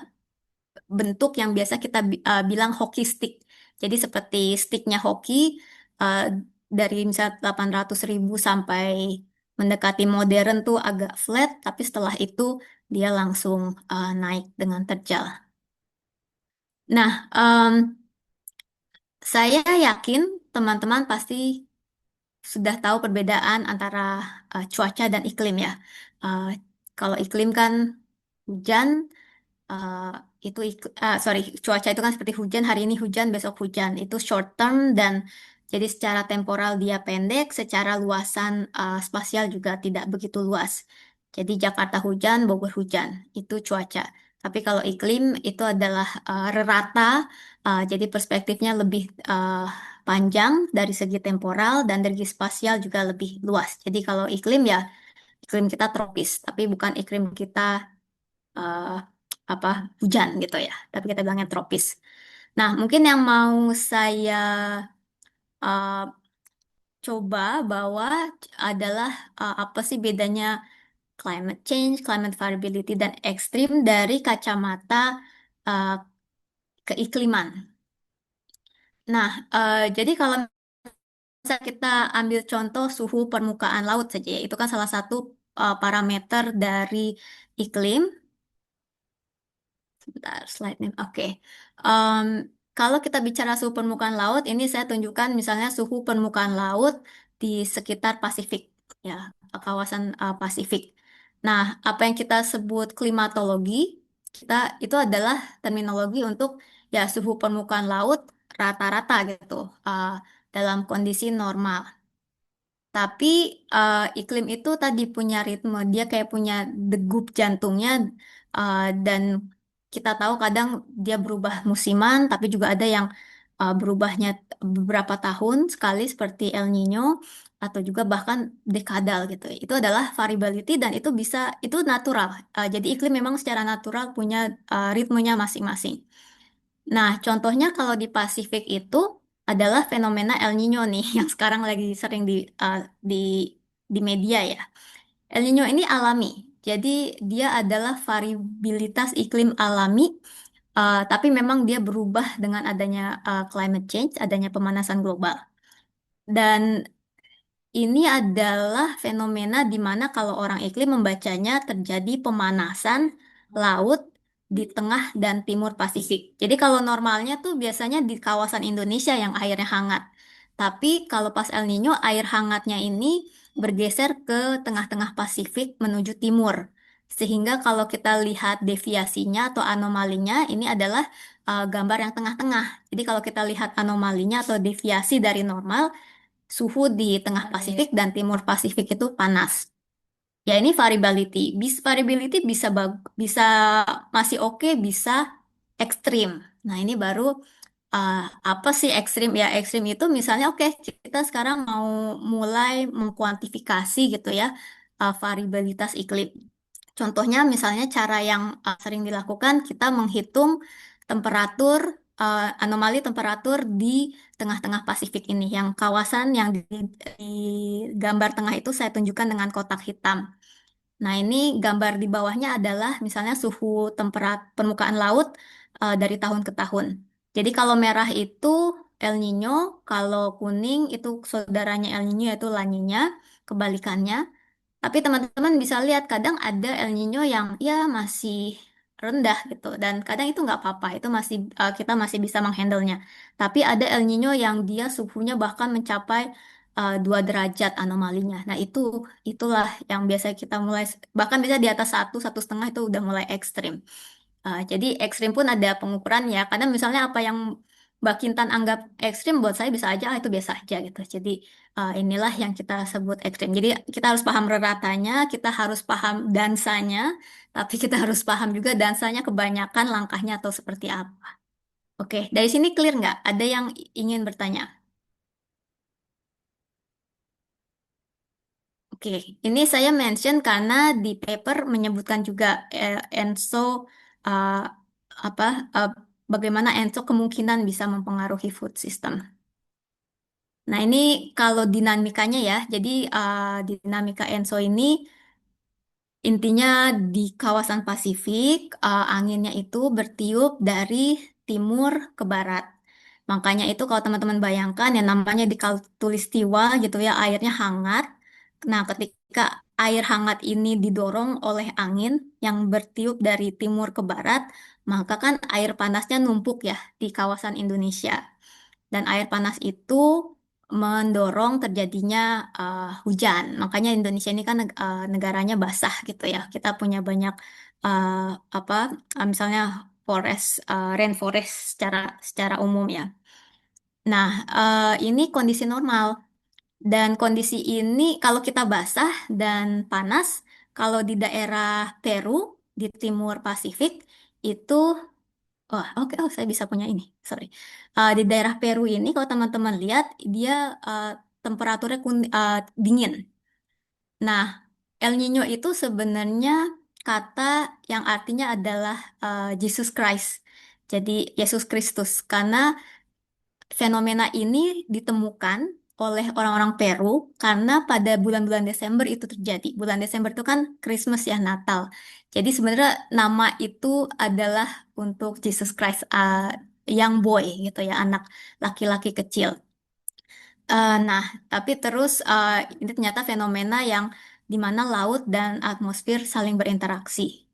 bentuk yang biasa kita bilang hockey stick. Jadi seperti sticknya hoki uh, dari misal 800.000 sampai mendekati modern tuh agak flat, tapi setelah itu dia langsung naik dengan terjal. Nah, saya yakin teman-teman pasti sudah tahu perbedaan antara cuaca dan iklim ya. Uh, Kalau iklim kan hujan, uh, sorry, cuaca itu kan seperti hujan, hari ini hujan, besok hujan. Itu short term dan jadi secara temporal dia pendek, secara luasan spasial juga tidak begitu luas. Jadi Jakarta hujan, Bogor hujan, itu cuaca. Tapi kalau iklim itu adalah rata, jadi perspektifnya lebih panjang dari segi temporal dan dari segi spasial juga lebih luas. Jadi kalau iklim ya iklim kita tropis, tapi bukan iklim kita eh, apa hujan gitu ya. Tapi kita bilangnya tropis. Nah, mungkin yang mau saya eh, coba bawa adalah apa sih bedanya climate change, climate variability, dan ekstrim dari kacamata eh, keikliman. Nah, jadi kalau misalnya kita ambil contoh suhu permukaan laut saja, ya, itu kan salah satu parameter dari iklim. Sebentar, slide-nya. Oke. Em, Kalau kita bicara suhu permukaan laut, ini saya tunjukkan misalnya suhu permukaan laut di sekitar Pasifik, ya, kawasan Pasifik. Nah, apa yang kita sebut klimatologi, kita itu adalah terminologi untuk ya suhu permukaan laut rata-rata gitu, dalam kondisi normal. Tapi iklim itu tadi punya ritme, dia kayak punya degup jantungnya dan kita tahu kadang dia berubah musiman, tapi juga ada yang berubahnya beberapa tahun sekali seperti El Nino atau juga bahkan dekadal gitu. Itu adalah variability dan itu natural. Jadi iklim memang secara natural punya ritmenya masing-masing. Nah, contohnya kalau di Pasifik itu adalah fenomena El Nino nih yang sekarang lagi sering di di media ya. El Nino ini alami. Jadi dia adalah variabilitas iklim alami, tapi memang dia berubah dengan adanya climate change, adanya pemanasan global. Dan ini adalah fenomena di mana kalau orang iklim membacanya terjadi pemanasan laut di tengah dan timur Pasifik. Jadi kalau normalnya tuh biasanya di kawasan Indonesia yang airnya hangat. Tapi kalau pas El Nino, air hangatnya ini bergeser ke tengah-tengah Pasifik menuju timur. Sehingga kalau kita lihat deviasinya atau anomalinya, ini adalah gambar yang tengah-tengah. Jadi kalau kita lihat anomalinya atau deviasi dari normal, suhu di tengah Pasifik dan timur Pasifik itu panas. Ya ini variability. Variability bisa masih oke, bisa ekstrim. Nah ini baru uh, apa sih ekstrim? Ya, ekstrim itu misalnya, oke, kita sekarang mau mulai mengkuantifikasi gitu ya, variabilitas iklim. Contohnya misalnya cara yang sering dilakukan, kita menghitung temperatur, anomali temperatur di tengah-tengah Pasifik ini, yang kawasan yang di gambar tengah itu saya tunjukkan dengan kotak hitam. Nah, ini gambar di bawahnya adalah misalnya suhu permukaan laut dari tahun ke tahun. Jadi kalau merah itu El Nino, kalau kuning itu saudaranya El Nino yaitu La Nina, kebalikannya. Tapi teman-teman bisa lihat kadang ada El Nino yang ya masih rendah gitu dan kadang itu nggak apa-apa, itu masih kita masih bisa menghandlenya. Tapi ada El Nino yang dia suhunya bahkan mencapai 2 derajat anomalinya. Nah, itulah yang biasa kita mulai bahkan bisa di atas satu setengah itu udah mulai ekstrim. Jadi ekstrim pun ada pengukuran ya. Kadang misalnya apa yang Mbak Kintan anggap ekstrim buat saya bisa aja itu biasa aja gitu. Jadi inilah yang kita sebut ekstrim. Jadi kita harus paham reratanya, kita harus paham dansanya, tapi kita harus paham juga dansanya kebanyakan langkahnya atau seperti apa. Oke, dari sini clear nggak? Ada yang ingin bertanya? Oke, ini saya mention karena di paper menyebutkan juga ENSO uh, apa uh, bagaimana ENSO kemungkinan bisa mempengaruhi food system. Nah, ini kalau dinamikanya ya. Jadi dinamika ENSO ini intinya di kawasan Pasifik, anginnya itu bertiup dari timur ke barat. Makanya itu kalau teman-teman bayangkan yang namanya di Khatulistiwa gitu ya, airnya hangat. Nah, ketika air hangat ini didorong oleh angin yang bertiup dari timur ke barat, maka kan air panasnya numpuk ya di kawasan Indonesia. Dan air panas itu mendorong terjadinya hujan. Makanya Indonesia ini kan negaranya basah gitu ya. Kita punya banyak uh, apa misalnya rainforest secara umum ya. Nah, ini kondisi normal. Dan kondisi ini kalau kita basah dan panas, kalau di daerah Peru di timur Pasifik itu wah, oke, oh saya bisa punya ini. Sorry. Di daerah Peru ini, kalau teman-teman lihat, dia uh, temperaturnya dingin. Nah, El Nino itu sebenarnya kata yang artinya adalah Jesus Christ. Jadi Yesus Kristus. Karena fenomena ini ditemukan oleh orang-orang Peru karena pada bulan-bulan Desember itu terjadi. Bulan Desember itu kan Christmas ya, Natal. Jadi sebenarnya nama itu adalah untuk Jesus Christ, young boy gitu ya, anak laki-laki kecil. Nah, tapi terus ini ternyata fenomena yang di mana laut dan atmosfer saling berinteraksi.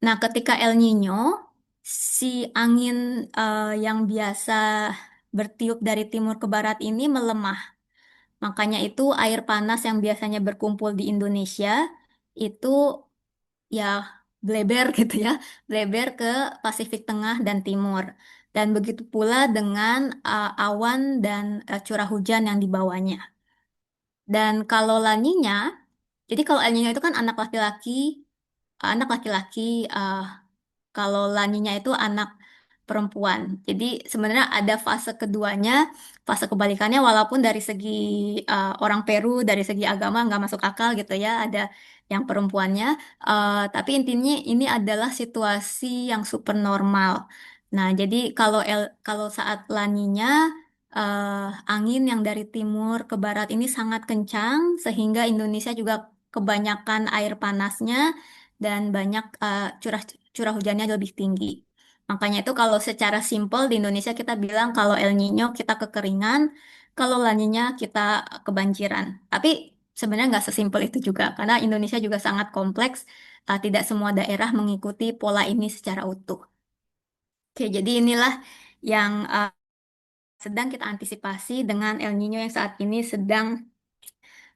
Nah, ketika El Nino, si angin yang biasa bertiup dari timur ke barat ini melemah. Makanya itu air panas yang biasanya berkumpul di Indonesia itu ya bleber gitu ya, bleber ke Pasifik Tengah dan Timur. Dan begitu pula dengan awan dan curah hujan yang dibawanya. Dan kalau La Nina, jadi kalau El Nino itu kan anak laki-laki, uh, kalau laninya itu anak perempuan. Jadi sebenarnya ada fase keduanya, fase kebalikannya walaupun dari segi orang Peru, dari segi agama nggak masuk akal gitu ya, ada yang perempuannya. Tapi intinya ini adalah situasi yang super normal. Nah, jadi kalau saat laninya angin yang dari timur ke barat ini sangat kencang sehingga Indonesia juga kebanyakan air panasnya dan banyak curah curah hujannya lebih tinggi. Makanya itu kalau secara simpel di Indonesia kita bilang kalau El Nino kita kekeringan, kalau La Nina kita kebanjiran. Tapi sebenarnya nggak sesimpel itu juga, karena Indonesia juga sangat kompleks. Tidak semua daerah mengikuti pola ini secara utuh. Oke, jadi inilah yang sedang kita antisipasi dengan El Nino yang saat ini sedang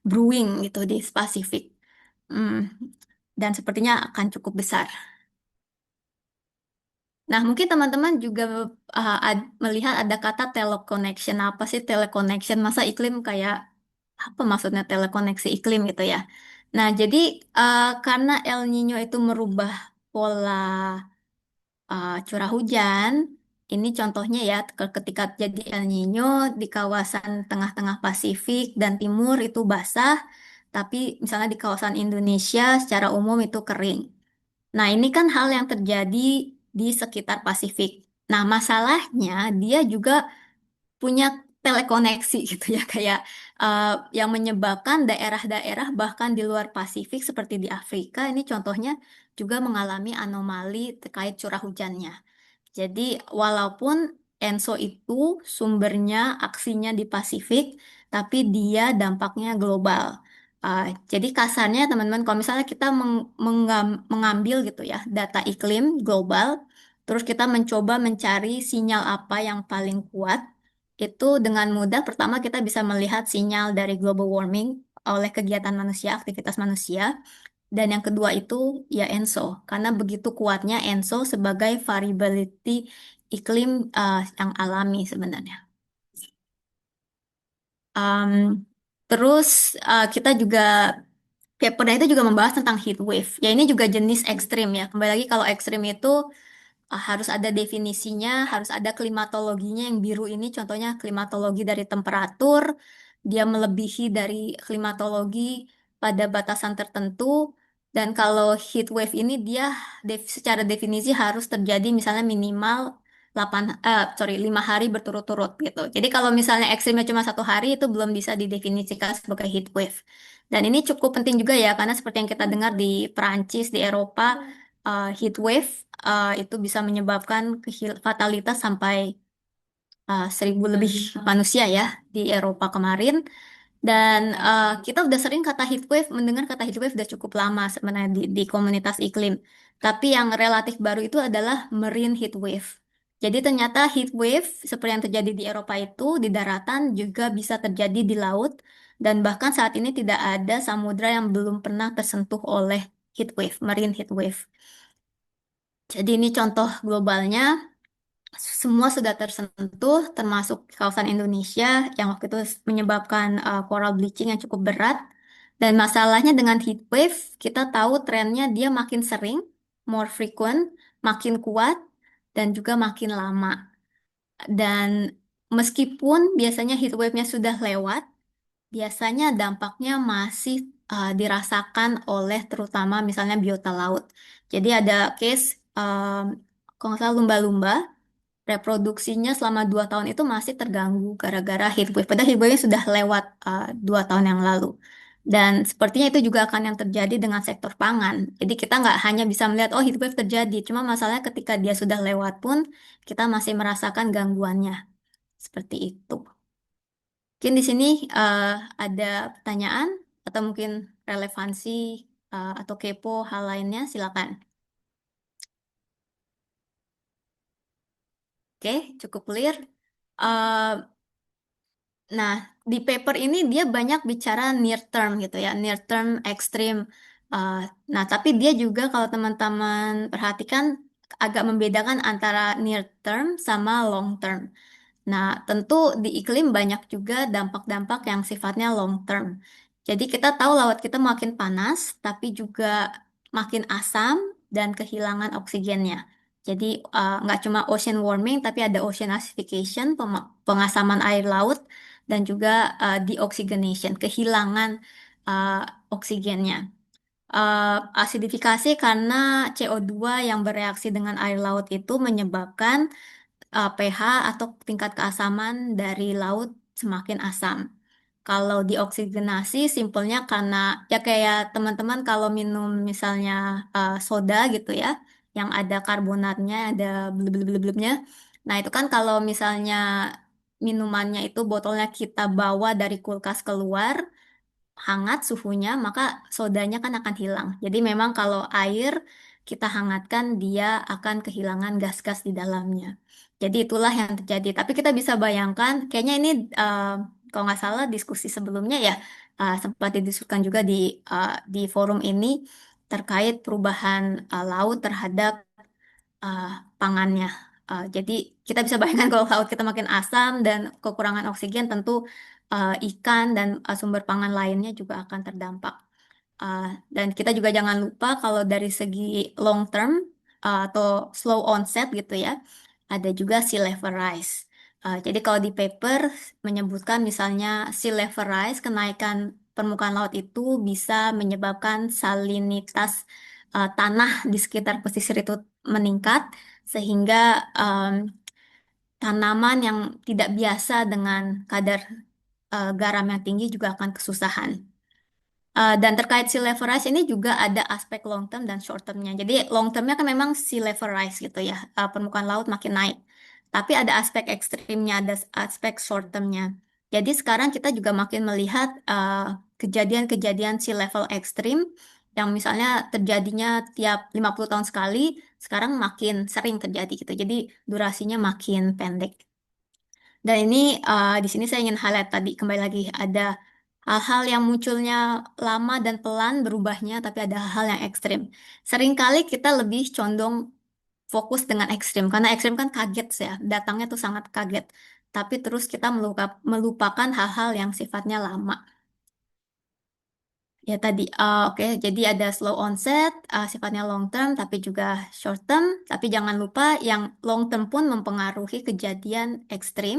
brewing gitu di Pasifik. Hmm, dan sepertinya akan cukup besar. Nah, mungkin teman-teman juga melihat ada kata teleconnection. Apa sih teleconnection? Masa iklim kayak apa maksudnya telekoneksi iklim gitu ya? Nah, jadi karena El Nino itu merubah pola curah hujan, Ini contohnya ya, ketika terjadi El Nino di kawasan tengah-tengah Pasifik dan Timur itu basah, tapi misalnya di kawasan Indonesia secara umum itu kering. Nah, ini kan hal yang terjadi di sekitar Pasifik. Nah, masalahnya dia juga punya telekoneksi gitu ya, kayak yang menyebabkan daerah-daerah bahkan di luar Pasifik seperti di Afrika, ini contohnya juga mengalami anomali terkait curah hujannya. Jadi, walaupun ENSO itu sumbernya aksinya di Pasifik, tapi dia dampaknya global. Jadi kasarnya teman-teman, kalau misalnya kita mengambil gitu ya data iklim global, terus kita mencoba mencari sinyal apa yang paling kuat, itu dengan mudah pertama kita bisa melihat sinyal dari global warming oleh kegiatan manusia, aktivitas manusia. Dan yang kedua itu ya ENSO, karena begitu kuatnya ENSO sebagai variability iklim yang alami sebenarnya. Um, Terus kita juga papernya itu juga membahas tentang heat wave. Ya ini juga jenis ekstrim ya. Kembali lagi kalau ekstrim itu harus ada definisinya, harus ada klimatologinya. Yang biru ini contohnya klimatologi dari temperatur, dia melebihi dari klimatologi pada batasan tertentu. Dan kalau heat wave ini dia secara definisi harus terjadi misalnya minimal 5 hari berturut-turut gitu. Jadi kalau misalnya ekstrimnya cuma 1 hari itu belum bisa didefinisikan sebagai heat wave. Dan ini cukup penting juga ya karena seperti yang kita dengar di Perancis, di Eropa, heat wave itu bisa menyebabkan fatalitas sampai 1.000 lebih manusia ya di Eropa kemarin. Dan kita udah sering mendengar kata heat wave udah cukup lama sebenarnya di komunitas iklim. Tapi yang relatif baru itu adalah marine heat wave. Jadi ternyata heat wave seperti yang terjadi di Eropa itu di daratan juga bisa terjadi di laut. Dan bahkan saat ini tidak ada samudra yang belum pernah tersentuh oleh heat wave, marine heat wave. Jadi ini contoh globalnya, semua sudah tersentuh, termasuk kawasan Indonesia yang waktu itu menyebabkan coral bleaching yang cukup berat. Dan masalahnya dengan heat wave, kita tahu trennya dia makin sering, more frequent, makin kuat, dan juga makin lama. Dan meskipun biasanya heat wave-nya sudah lewat, biasanya dampaknya masih dirasakan oleh terutama misalnya biota laut. Jadi ada case, kalau nggak salah lumba-lumba, reproduksinya selama 2 tahun itu masih terganggu gara-gara heatwave. Padahal heatwave sudah lewat 2 tahun yang lalu. Dan sepertinya itu juga akan yang terjadi dengan sektor pangan. Jadi kita nggak hanya bisa melihat, oh heatwave terjadi. Cuma masalahnya ketika dia sudah lewat pun, kita masih merasakan gangguannya. Seperti itu. Mungkin di sini ada pertanyaan atau mungkin relevansi atau kepo hal lainnya, silakan. Oke, cukup clear. Eh, Nah, di paper ini dia banyak bicara near term gitu ya, near term extreme. Uh, nah, tapi dia juga kalau teman-teman perhatikan agak membedakan antara near term sama long term. Nah, tentu di iklim banyak juga dampak-dampak yang sifatnya long term. Jadi kita tahu laut kita makin panas, tapi juga makin asam dan kehilangan oksigennya. Jadi nggak cuma ocean warming, tapi ada ocean acidification, pengasaman air laut, dan juga deoxygenation, kehilangan uh, oksigennya. Asidifikasi karena CO2 yang bereaksi dengan air laut itu menyebabkan pH atau tingkat keasaman dari laut semakin asam. Kalau dioksigenasi simpelnya karena ya kayak teman-teman kalau minum misalnya soda gitu ya, yang ada karbonatnya, ada blub-blub-blub-blubnya. Nah, itu kan kalau misalnya minumannya itu botolnya kita bawa dari kulkas keluar, hangat suhunya, maka sodanya kan akan hilang. Jadi memang kalau air kita hangatkan, dia akan kehilangan gas-gas di dalamnya. Jadi itulah yang terjadi. Tapi kita bisa bayangkan, kayaknya ini kalau nggak salah diskusi sebelumnya ya sempat didiskusikan juga di forum ini terkait perubahan laut terhadap uh, pangannya. Jadi kita bisa bayangkan kalau laut kita makin asam dan kekurangan oksigen, tentu ikan dan sumber pangan lainnya juga akan terdampak. Dan kita juga jangan lupa kalau dari segi long term atau slow onset gitu ya, ada juga sea level rise. Jadi kalau di paper menyebutkan misalnya sea level rise, kenaikan permukaan laut itu bisa menyebabkan salinitas tanah di sekitar pesisir itu meningkat, sehingga em, tanaman yang tidak biasa dengan kadar garam yang tinggi juga akan kesusahan. Dan terkait sea level rise ini juga ada aspek long term dan short termnya. Jadi long termnya kan memang sea level rise gitu ya, permukaan laut makin naik. Tapi ada aspek ekstrimnya, ada aspek short termnya. Jadi sekarang kita juga makin melihat kejadian-kejadian sea level ekstrim yang misalnya terjadinya tiap 50 tahun sekali, sekarang makin sering terjadi gitu. Jadi durasinya makin pendek. Dan ini di sini saya ingin highlight tadi kembali lagi ada hal-hal yang munculnya lama dan pelan berubahnya, tapi ada hal-hal yang ekstrim. Seringkali kita lebih condong fokus dengan ekstrim karena ekstrim kan kaget ya, datangnya tuh sangat kaget. Tapi terus kita melupakan hal-hal yang sifatnya lama. Ya tadi, oke, jadi ada slow onset, sifatnya long term, tapi juga short term. Tapi jangan lupa yang long term pun mempengaruhi kejadian ekstrim.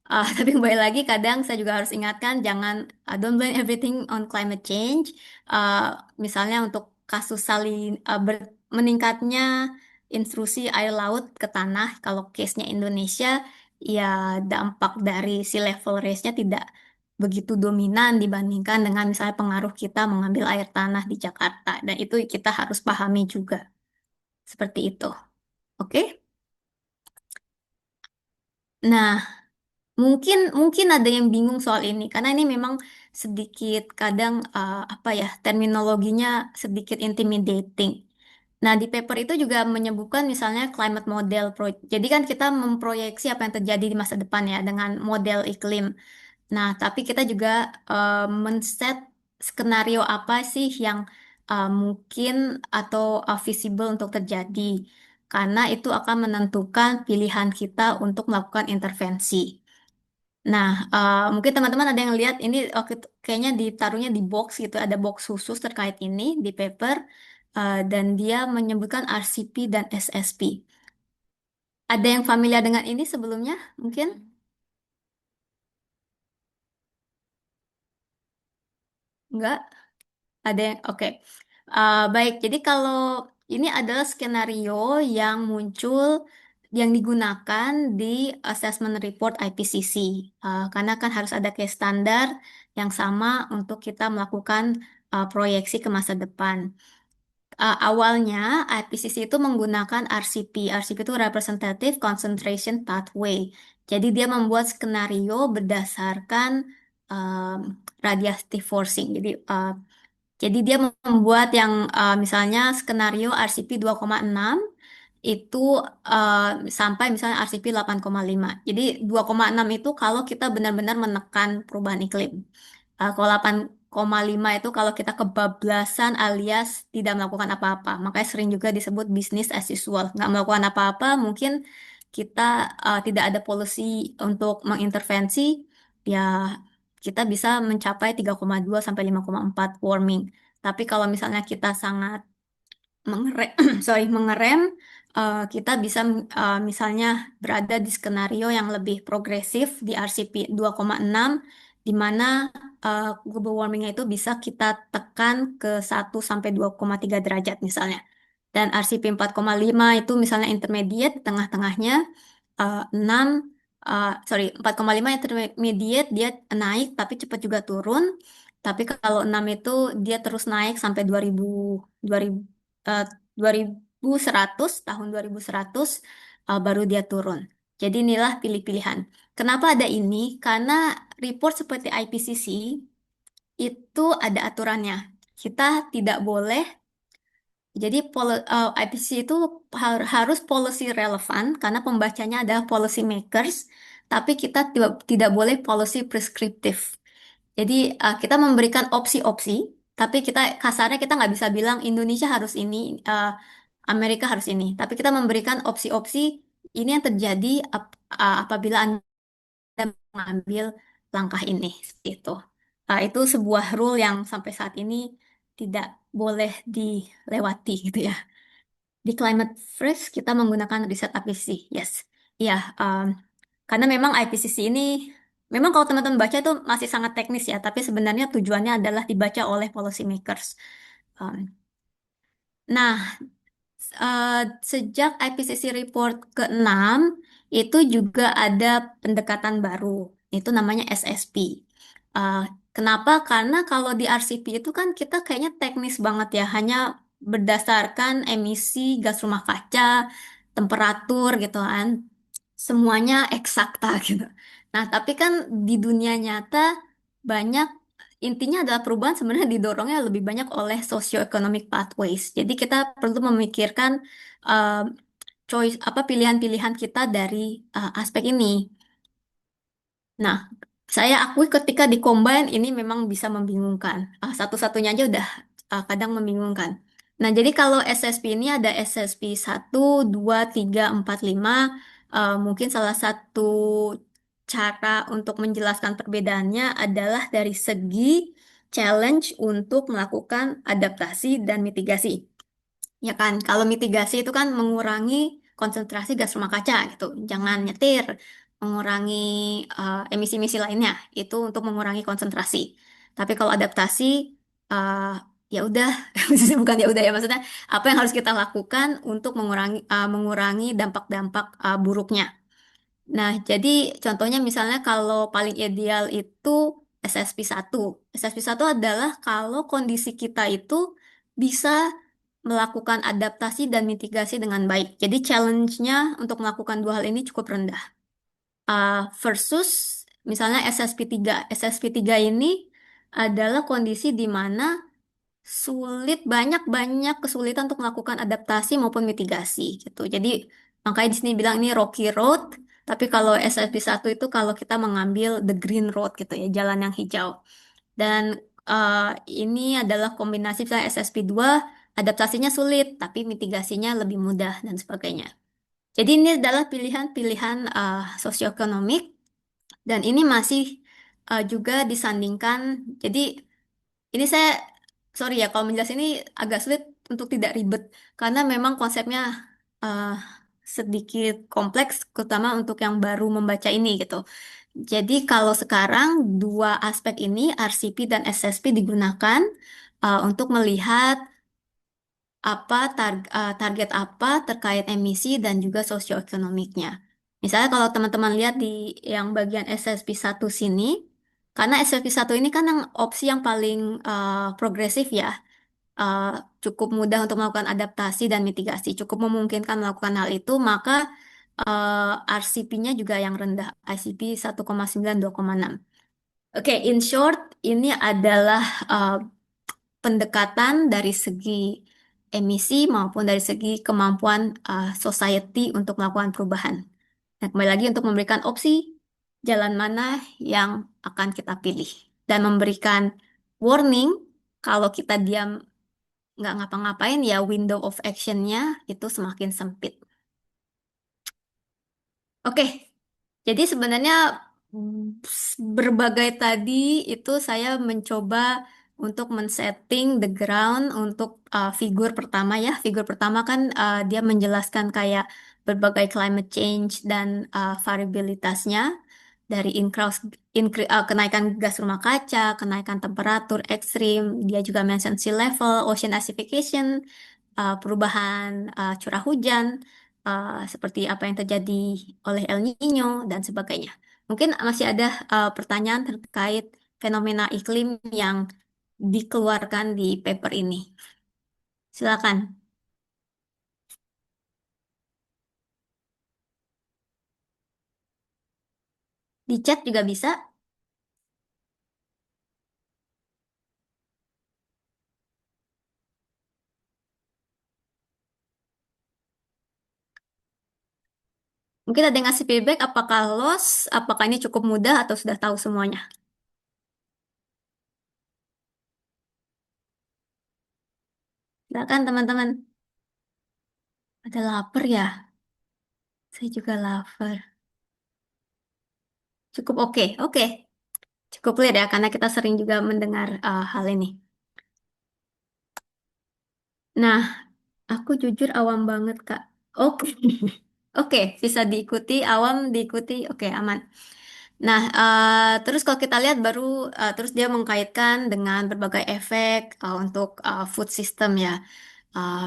Tapi kembali lagi, kadang saya juga harus ingatkan, jangan don't blame everything on climate change. Uh, Misalnya untuk kasus meningkatnya intrusi air laut ke tanah, kalau case-nya Indonesia, ya dampak dari sea level rise-nya tidak begitu dominan dibandingkan dengan misalnya pengaruh kita mengambil air tanah di Jakarta. Dan itu kita harus pahami juga. Seperti itu. Oke? Nah, mungkin mungkin ada yang bingung soal ini karena ini memang sedikit kadang apa ya terminologinya sedikit intimidating. Nah, di paper itu juga menyebutkan misalnya climate model Jadi kan kita memproyeksi apa yang terjadi di masa depan ya dengan model iklim. Nah, tapi kita juga men-set skenario apa sih yang mungkin atau visible untuk terjadi. Karena itu akan menentukan pilihan kita untuk melakukan intervensi. Nah, mungkin teman-teman ada yang lihat ini kayaknya ditaruhnya di box gitu, ada box khusus terkait ini di paper, dan dia menyebutkan RCP dan SSP. Ada yang familiar dengan ini sebelumnya? Mungkin enggak? Ada yang oke. Baik, jadi kalau ini adalah skenario yang muncul yang digunakan di assessment report IPCC. Karena kan harus ada case standar yang sama untuk kita melakukan proyeksi ke masa depan. Awalnya IPCC itu menggunakan RCP. RCP itu Representative Concentration Pathway. Jadi dia membuat skenario berdasarkan um, radiative forcing. Jadi dia membuat yang misalnya skenario RCP 2,6 itu sampai misalnya RCP 8,5. Jadi 2,6 itu kalau kita benar-benar menekan perubahan iklim. Kalau 8,5 itu kalau kita kebablasan alias tidak melakukan apa-apa. Makanya sering juga disebut business as usual. Nggak melakukan apa-apa, mungkin kita tidak ada policy untuk mengintervensi, ya kita bisa mencapai 3,2 sampai 5,4 warming. Tapi kalau misalnya kita sangat mengerem, mengerem, kita bisa misalnya berada di skenario yang lebih progresif di RCP 2,6, di mana global warmingnya itu bisa kita tekan ke 1 sampai 2,3 derajat misalnya. Dan RCP 4,5 itu misalnya intermediate, tengah-tengahnya 6, 4,5 intermediate dia naik tapi cepat juga turun. Tapi kalau 6 itu dia terus naik sampai 2000, eh, 2100, tahun 2100 baru dia turun. Jadi inilah pilih-pilihan. Kenapa ada ini? Karena report seperti IPCC itu ada aturannya. Kita tidak boleh, jadi IPCC itu harus policy relevan karena pembacanya adalah policy makers, tapi kita tidak boleh policy prescriptive. Jadi kita memberikan opsi-opsi, tapi kita kasarnya kita nggak bisa bilang Indonesia harus ini, Amerika harus ini. Tapi kita memberikan opsi-opsi ini yang terjadi apabila Anda mengambil langkah ini. Seperti itu. Itu sebuah rule yang sampai saat ini tidak boleh dilewati gitu ya. Di Climate Fresh kita menggunakan riset IPCC, yes. Iya, karena memang IPCC ini, memang kalau teman-teman baca itu masih sangat teknis ya, tapi sebenarnya tujuannya adalah dibaca oleh policy makers. Um, nah, sejak IPCC Report ke-6 itu juga ada pendekatan baru, itu namanya SSP. Uh, Kenapa? Karena kalau di RCP itu kan kita kayaknya teknis banget ya, hanya berdasarkan emisi gas rumah kaca, temperatur gitu kan, semuanya eksakta gitu. Nah, tapi kan di dunia nyata banyak intinya adalah perubahan sebenarnya didorongnya lebih banyak oleh socioeconomic pathways. Jadi kita perlu memikirkan uh, choice apa pilihan-pilihan kita dari aspek ini. Nah, saya akui ketika di combine ini memang bisa membingungkan. Satu-satunya aja udah kadang membingungkan. Nah, jadi kalau SSP ini ada SSP 1, 2, 3, 4, 5. Mungkin salah satu cara untuk menjelaskan perbedaannya adalah dari segi challenge untuk melakukan adaptasi dan mitigasi. Ya kan, kalau mitigasi itu kan mengurangi konsentrasi gas rumah kaca gitu. Jangan nyetir, mengurangi emisi-emisi lainnya. Itu untuk mengurangi konsentrasi. Tapi kalau adaptasi, uh, ya udah, bukan ya udah ya maksudnya apa yang harus kita lakukan untuk mengurangi dampak-dampak buruknya. Nah, jadi contohnya misalnya kalau paling ideal itu SSP 1. SSP 1 adalah kalau kondisi kita itu bisa melakukan adaptasi dan mitigasi dengan baik. Jadi challenge-nya untuk melakukan dua hal ini cukup rendah. Versus misalnya SSP 3. SSP 3 ini adalah kondisi di mana banyak kesulitan untuk melakukan adaptasi maupun mitigasi gitu. Jadi makanya di sini bilang ini rocky road, tapi kalau SSP 1 itu kalau kita mengambil the green road gitu ya, jalan yang hijau. Dan eh, ini adalah kombinasi misalnya SSP 2, adaptasinya sulit, tapi mitigasinya lebih mudah dan sebagainya. Jadi ini adalah pilihan-pilihan sosioekonomik dan ini masih juga disandingkan. Jadi ini saya, sorry ya, kalau menjelaskan ini agak sulit untuk tidak ribet, karena memang konsepnya eh, sedikit kompleks, terutama untuk yang baru membaca ini gitu. Jadi kalau sekarang dua aspek ini, RCP dan SSP digunakan untuk melihat target apa terkait emisi dan juga sosioekonomiknya. Misalnya kalau teman-teman lihat di yang bagian SSP 1 sini, karena SSP 1 ini kan yang opsi yang paling progresif ya, uh, cukup mudah untuk melakukan adaptasi dan mitigasi, cukup memungkinkan melakukan hal itu, maka RCP-nya juga yang rendah, ICP 1,9, 2,6. Oke, in short, ini adalah uh, pendekatan dari segi emisi maupun dari segi kemampuan society untuk melakukan perubahan. Nah, kembali lagi untuk memberikan opsi jalan mana yang akan kita pilih dan memberikan warning kalau kita diam nggak ngapa-ngapain ya window of action-nya itu semakin sempit. Oke, jadi sebenarnya berbagai tadi itu saya mencoba untuk men-setting the ground untuk figur pertama ya. Figur pertama kan dia menjelaskan kayak berbagai climate change dan variabilitasnya dari kenaikan gas rumah kaca, kenaikan temperatur ekstrim, dia juga mention sea level, ocean acidification, perubahan curah hujan, seperti apa yang terjadi oleh El Nino dan sebagainya. Mungkin masih ada pertanyaan terkait fenomena iklim yang dikeluarkan di paper ini. Silakan. Di chat juga bisa. Mungkin ada yang ngasih feedback apakah loss, apakah ini cukup mudah atau sudah tahu semuanya. Silakan teman-teman. Ada lapar ya? Saya juga lapar. Cukup oke, oke. Cukup clear ya, karena kita sering juga mendengar hal ini. Nah, Aku jujur awam banget, Kak. Oke. Oke, bisa diikuti, awam diikuti. Oke, aman. Nah, terus kalau kita lihat baru terus dia mengkaitkan dengan berbagai efek untuk food system ya. Uh,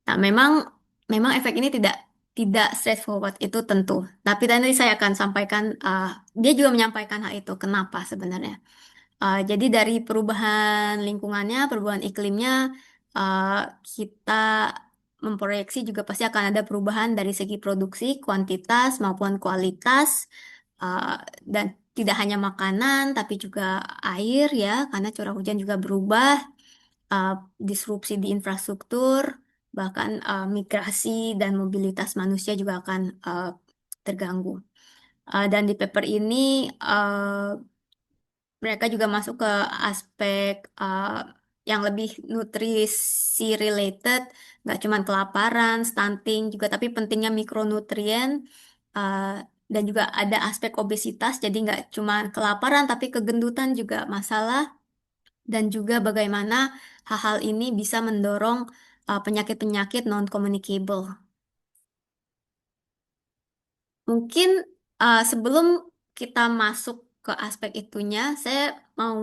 nah, memang memang efek ini tidak straightforward itu tentu. Tapi tadi saya akan sampaikan, dia juga menyampaikan hal itu. Kenapa sebenarnya? Jadi dari perubahan lingkungannya, perubahan iklimnya, uh, kita memproyeksi juga pasti akan ada perubahan dari segi produksi, kuantitas maupun kualitas, uh, dan tidak hanya makanan, tapi juga air ya, karena curah hujan juga berubah, uh, disrupsi di infrastruktur, bahkan migrasi dan mobilitas manusia juga akan terganggu. Dan di paper ini mereka juga masuk ke aspek yang lebih nutrisi related, nggak cuma kelaparan, stunting juga, tapi pentingnya mikronutrien, uh, dan juga ada aspek obesitas, jadi nggak cuma kelaparan, tapi kegendutan juga masalah, dan juga bagaimana hal-hal ini bisa mendorong penyakit-penyakit non-communicable. Mungkin sebelum kita masuk ke aspek itunya, saya mau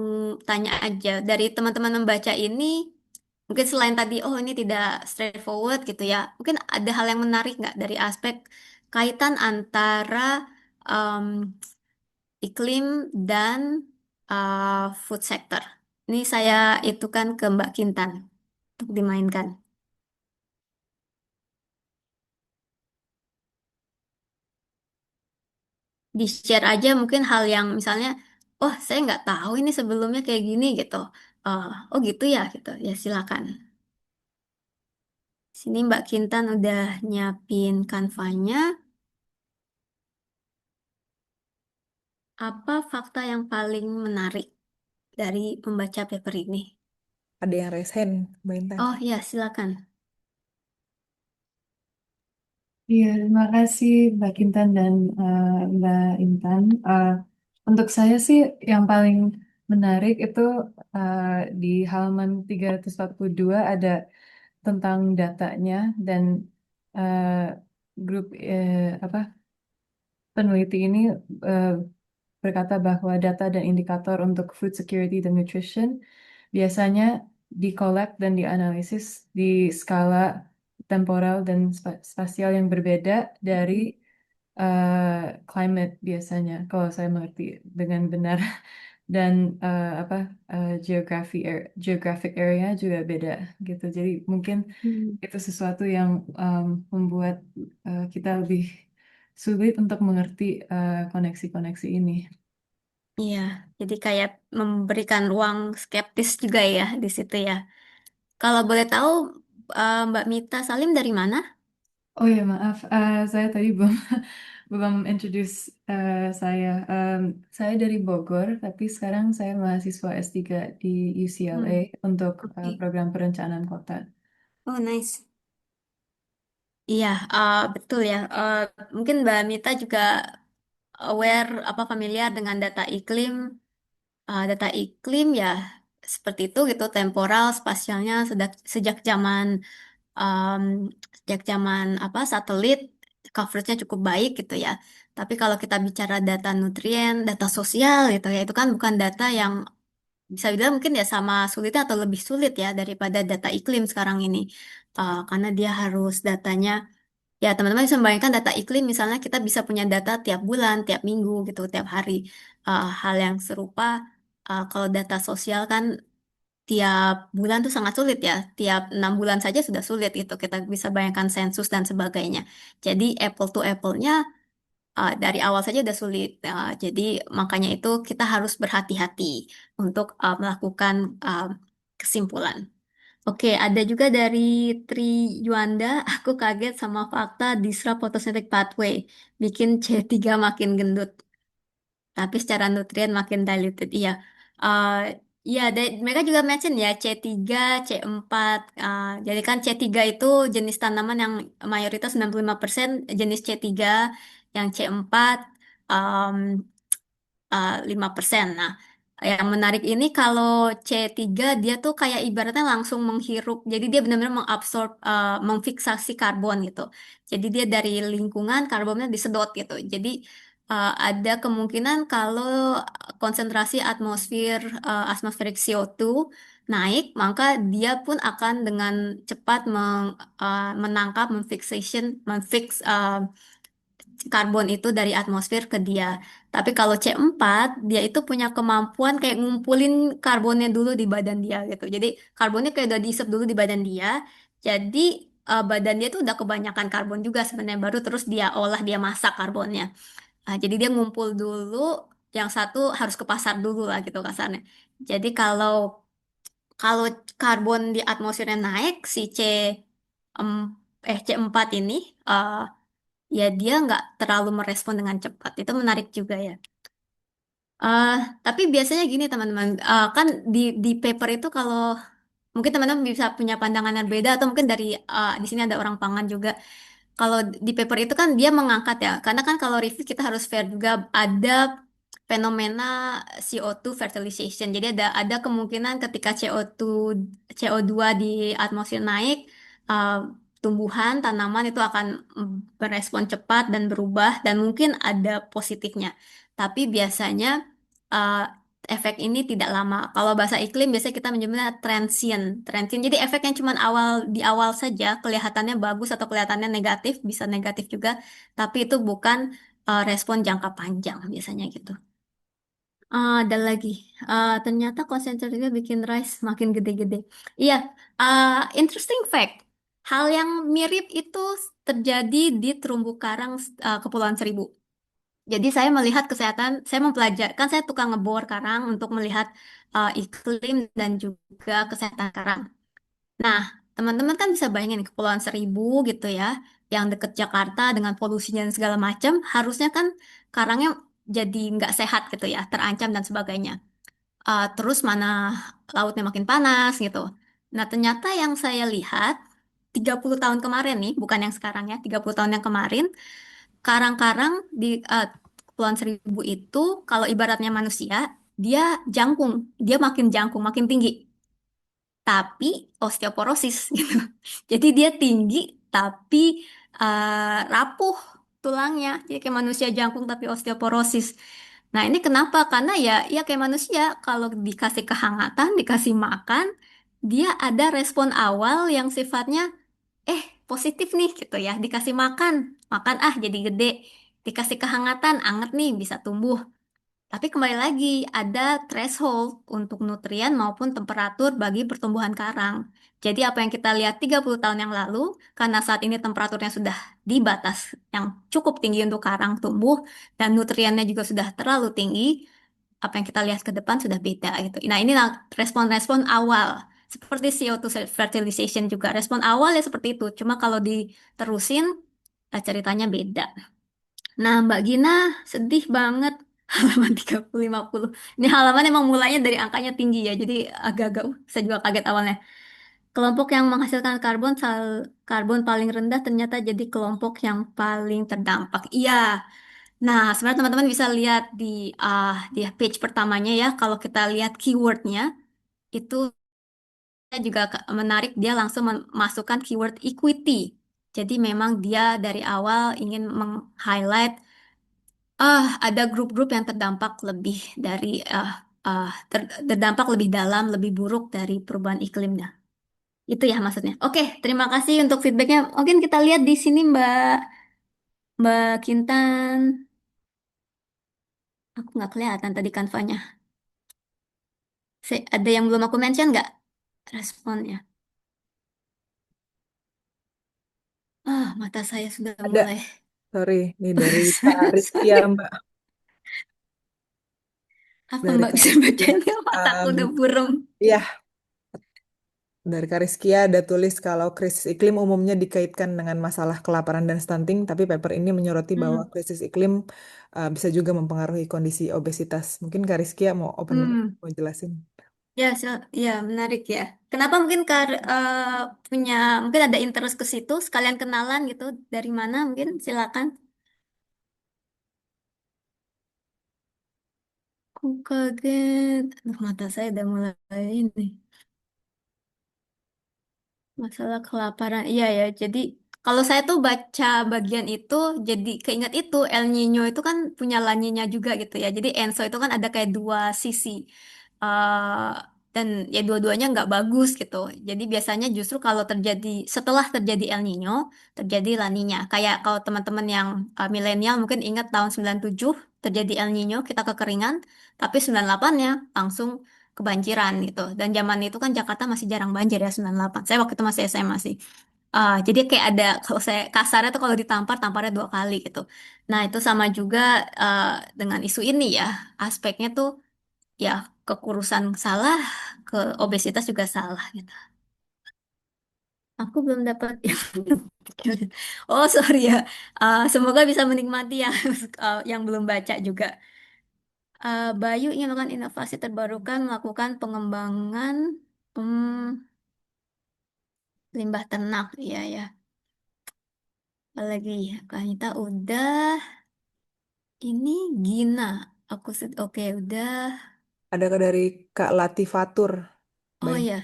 tanya aja dari teman-teman membaca ini, mungkin selain tadi, oh ini tidak straightforward gitu ya, mungkin ada hal yang menarik nggak dari aspek kaitan antara em, iklim dan food sector. Ini saya itu kan ke Mbak Kintan untuk dimainkan. Di-share aja mungkin hal yang misalnya, oh saya nggak tahu ini sebelumnya kayak gini gitu. Oh gitu ya gitu. Ya silakan. Sini Mbak Kintan udah nyiapin kanvanya. Apa fakta yang paling menarik dari membaca paper ini? Ada yang raise hand, Mbak Intan. Oh ya silakan. Iya, terima kasih Mbak Kintan dan Mbak Intan. Untuk saya sih yang paling menarik itu eh, di halaman 342 ada tentang datanya dan eh, grup apa peneliti ini eh, berkata bahwa data dan indikator untuk food security dan nutrition biasanya di-collect dan dianalisis di skala temporal dan spasial yang berbeda dari climate biasanya, kalau saya mengerti dengan benar. Dan apa geographic area juga beda gitu. Jadi mungkin Hmm, itu sesuatu yang membuat kita lebih sulit untuk mengerti koneksi-koneksi ini. iya, jadi kayak memberikan ruang skeptis juga ya di situ ya. Kalau boleh tahu, Mbak Mita Salim dari mana? Oh ya maaf, saya tadi belum belum introduce saya. Saya dari Bogor, tapi sekarang saya mahasiswa S3 di UCLA Hmm, untuk oke. program perencanaan kota. Oh, nice. Iya, betul ya. Mungkin Mbak Mita juga aware apa familiar dengan data iklim. Data iklim ya seperti itu gitu, temporal, spasialnya sejak zaman um, sejak zaman apa satelit coveragenya cukup baik gitu ya. Tapi kalau kita bicara data nutrien, data sosial gitu ya, itu kan bukan data yang bisa dibilang mungkin ya sama sulitnya atau lebih sulit ya daripada data iklim sekarang ini. Karena dia harus datanya. Ya, teman-teman bisa membayangkan data iklim, misalnya kita bisa punya data tiap bulan, tiap minggu gitu, tiap hari. Hal yang serupa, kalau data sosial kan tiap bulan tuh sangat sulit ya. Tiap 6 bulan saja sudah sulit itu. Kita bisa bayangkan sensus dan sebagainya. Jadi apple to apple-nya dari awal saja udah sulit. Jadi makanya itu kita harus berhati-hati untuk melakukan kesimpulan. Oke, ada juga dari Tri Yuanda, aku kaget sama fakta disrupt photosynthetic pathway, bikin C3 makin gendut, tapi secara nutrien makin diluted. Iya, Eh, iya, mereka juga mention ya C3, C4. Jadi kan C3 itu jenis tanaman yang mayoritas 95% jenis C3, yang C4 um, 5%. Nah, Yang menarik ini kalau C3 dia tuh kayak ibaratnya langsung menghirup. Jadi dia benar-benar mengabsorb, memfiksasi karbon gitu. Jadi dia dari lingkungan karbonnya disedot gitu. Jadi ada kemungkinan kalau konsentrasi atmosferik CO2 naik, maka dia pun akan dengan cepat menangkap, memfix karbon itu dari atmosfer ke dia. Tapi kalau C4, dia itu punya kemampuan kayak ngumpulin karbonnya dulu di badan dia gitu. Jadi karbonnya kayak udah diisep dulu di badan dia. Jadi badan dia tuh udah kebanyakan karbon juga sebenarnya. Baru terus dia olah, dia masak karbonnya. Jadi dia ngumpul dulu, yang satu harus ke pasar dulu lah gitu kasarnya. Jadi kalau kalau karbon di atmosfernya naik, si em, C4 ini, eh, ya dia nggak terlalu merespon dengan cepat. Itu menarik juga ya. Eh, tapi biasanya gini teman-teman, kan di paper itu kalau mungkin teman-teman bisa punya pandangan yang beda atau mungkin dari di sini ada orang pangan juga. Kalau di paper itu kan dia mengangkat ya, karena kan kalau review kita harus fair juga ada fenomena CO2 fertilization. Jadi ada kemungkinan ketika CO2 di atmosfer naik, uh, tumbuhan tanaman itu akan berespon cepat dan berubah dan mungkin ada positifnya. Tapi biasanya uh, efek ini tidak lama. Kalau bahasa iklim biasanya kita menyebutnya transient. Transient. Jadi efek yang cuma di awal saja kelihatannya bagus atau kelihatannya negatif, bisa negatif juga, tapi itu bukan respon jangka panjang biasanya gitu. Ada lagi. Ternyata konsentrasinya bikin rice makin gede-gede. Iya, interesting fact. Hal yang mirip itu terjadi di terumbu karang Kepulauan Seribu. Jadi saya melihat kesehatan, saya mempelajari, kan saya tukang ngebor karang untuk melihat iklim dan juga kesehatan karang. Nah, teman-teman kan bisa bayangin Kepulauan Seribu gitu ya, yang deket Jakarta dengan polusinya dan segala macam, harusnya kan karangnya jadi nggak sehat gitu ya, terancam dan sebagainya. Terus mana lautnya makin panas gitu. Nah, ternyata yang saya lihat 30 tahun kemarin nih, bukan yang sekarang ya, 30 tahun yang kemarin, karang-karang di Kepulauan Seribu itu kalau ibaratnya manusia, dia jangkung, dia makin jangkung, makin tinggi, tapi osteoporosis gitu. Jadi dia tinggi tapi rapuh tulangnya. Jadi kayak manusia jangkung tapi osteoporosis. Nah, ini kenapa? Karena ya kayak manusia kalau dikasih kehangatan, dikasih makan, dia ada respon awal yang sifatnya eh positif nih gitu ya. Dikasih makan, makan jadi gede. Dikasih kehangatan, anget nih bisa tumbuh. Tapi kembali lagi, ada threshold untuk nutrien maupun temperatur bagi pertumbuhan karang. Jadi apa yang kita lihat 30 tahun yang lalu, karena saat ini temperaturnya sudah di batas yang cukup tinggi untuk karang tumbuh, dan nutriennya juga sudah terlalu tinggi, apa yang kita lihat ke depan sudah beda gitu. Nah ini respon-respon awal. Seperti CO2 fertilization juga. Respon awal ya seperti itu. Cuma kalau diterusin, ceritanya beda. Nah, Mbak Gina sedih banget halaman 30-50. Ini halaman emang mulanya dari angkanya tinggi ya, jadi agak-agak saya juga kaget awalnya. Kelompok yang menghasilkan karbon paling rendah ternyata jadi kelompok yang paling terdampak. Iya. Nah, sebenarnya teman-teman bisa lihat di page pertamanya ya, kalau kita lihat keywordnya itu juga menarik, dia langsung memasukkan keyword equity. Jadi memang dia dari awal ingin meng-highlight ada grup-grup yang terdampak lebih dari terdampak lebih dalam, lebih buruk dari perubahan iklimnya. Itu ya maksudnya. Oke, terima kasih untuk feedbacknya. Mungkin kita lihat di sini Mbak Kintan. Aku nggak kelihatan tadi kanvanya. Ada yang belum aku mention nggak responnya? Mata saya sudah Ada, mulai sorry, ini dari Kak Rizkia, sakit. Mbak. Apa Dari Mbak Kak bisa Rizkia. bacanya? Mataku Um, udah burem. iya, dari Kak Rizkia ada tulis kalau krisis iklim umumnya dikaitkan dengan masalah kelaparan dan stunting, tapi paper ini menyoroti bahwa Hmm. krisis iklim bisa juga mempengaruhi kondisi obesitas. Mungkin Kak Rizkia mau open mic, Hmm. mau jelasin. Ya, ya menarik ya. Kenapa mungkin punya mungkin ada interest ke situ, sekalian kenalan gitu dari mana mungkin silakan. Aku kaget. Aduh, mata saya udah mulai ini. Masalah kelaparan. Iya ya, jadi kalau saya tuh baca bagian itu, jadi keinget itu El Nino itu kan punya La Nina juga gitu ya. Jadi Enso itu kan ada kayak dua sisi. eh dan ya dua-duanya nggak bagus gitu. Jadi biasanya justru kalau terjadi, setelah terjadi El Nino, terjadi La Nina. Kayak kalau teman-teman yang milenial mungkin ingat tahun 97 terjadi El Nino, kita kekeringan, tapi 98-nya langsung kebanjiran gitu. Dan zaman itu kan Jakarta masih jarang banjir ya 98. Saya waktu itu masih SMA sih. Jadi kayak ada, kalau saya kasarnya tuh kalau ditampar, tamparnya 2 kali gitu. Nah itu sama juga uh, dengan isu ini ya. Aspeknya tuh ya kekurusan salah, ke obesitas juga salah gitu. Aku belum dapat Oh sorry ya. Semoga bisa menikmati yang yang belum baca juga. Bayu ingin melakukan inovasi terbarukan, melakukan pengembangan hmm, limbah ternak, iya ya. Apalagi ya, Kanita udah. Ini Gina. Oke udah. Ada dari Kak Latifatur, Oh Bay. ya,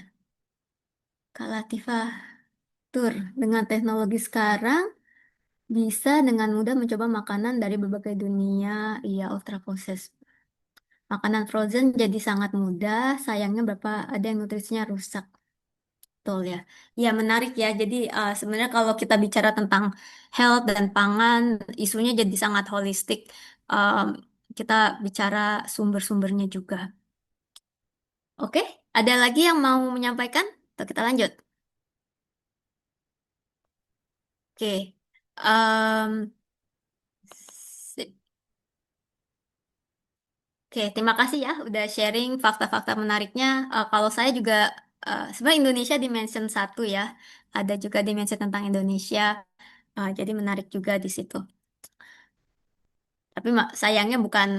Kak Latifah Tur. Dengan teknologi sekarang bisa dengan mudah mencoba makanan dari berbagai dunia. Iya, ultra processed. Makanan frozen jadi sangat mudah. Sayangnya berapa ada yang nutrisinya rusak. Betul ya. Ya menarik ya. Jadi sebenarnya kalau kita bicara tentang health dan pangan, isunya jadi sangat holistik. Um, kita bicara sumber-sumbernya juga. Oke, ada lagi yang mau menyampaikan? Atau kita lanjut? Oke. Em, sip. Oke, terima kasih ya udah sharing fakta-fakta menariknya. Kalau saya juga sebenarnya Indonesia dimension satu ya. Ada juga dimensi tentang Indonesia. Jadi menarik juga di situ. Tapi sayangnya bukan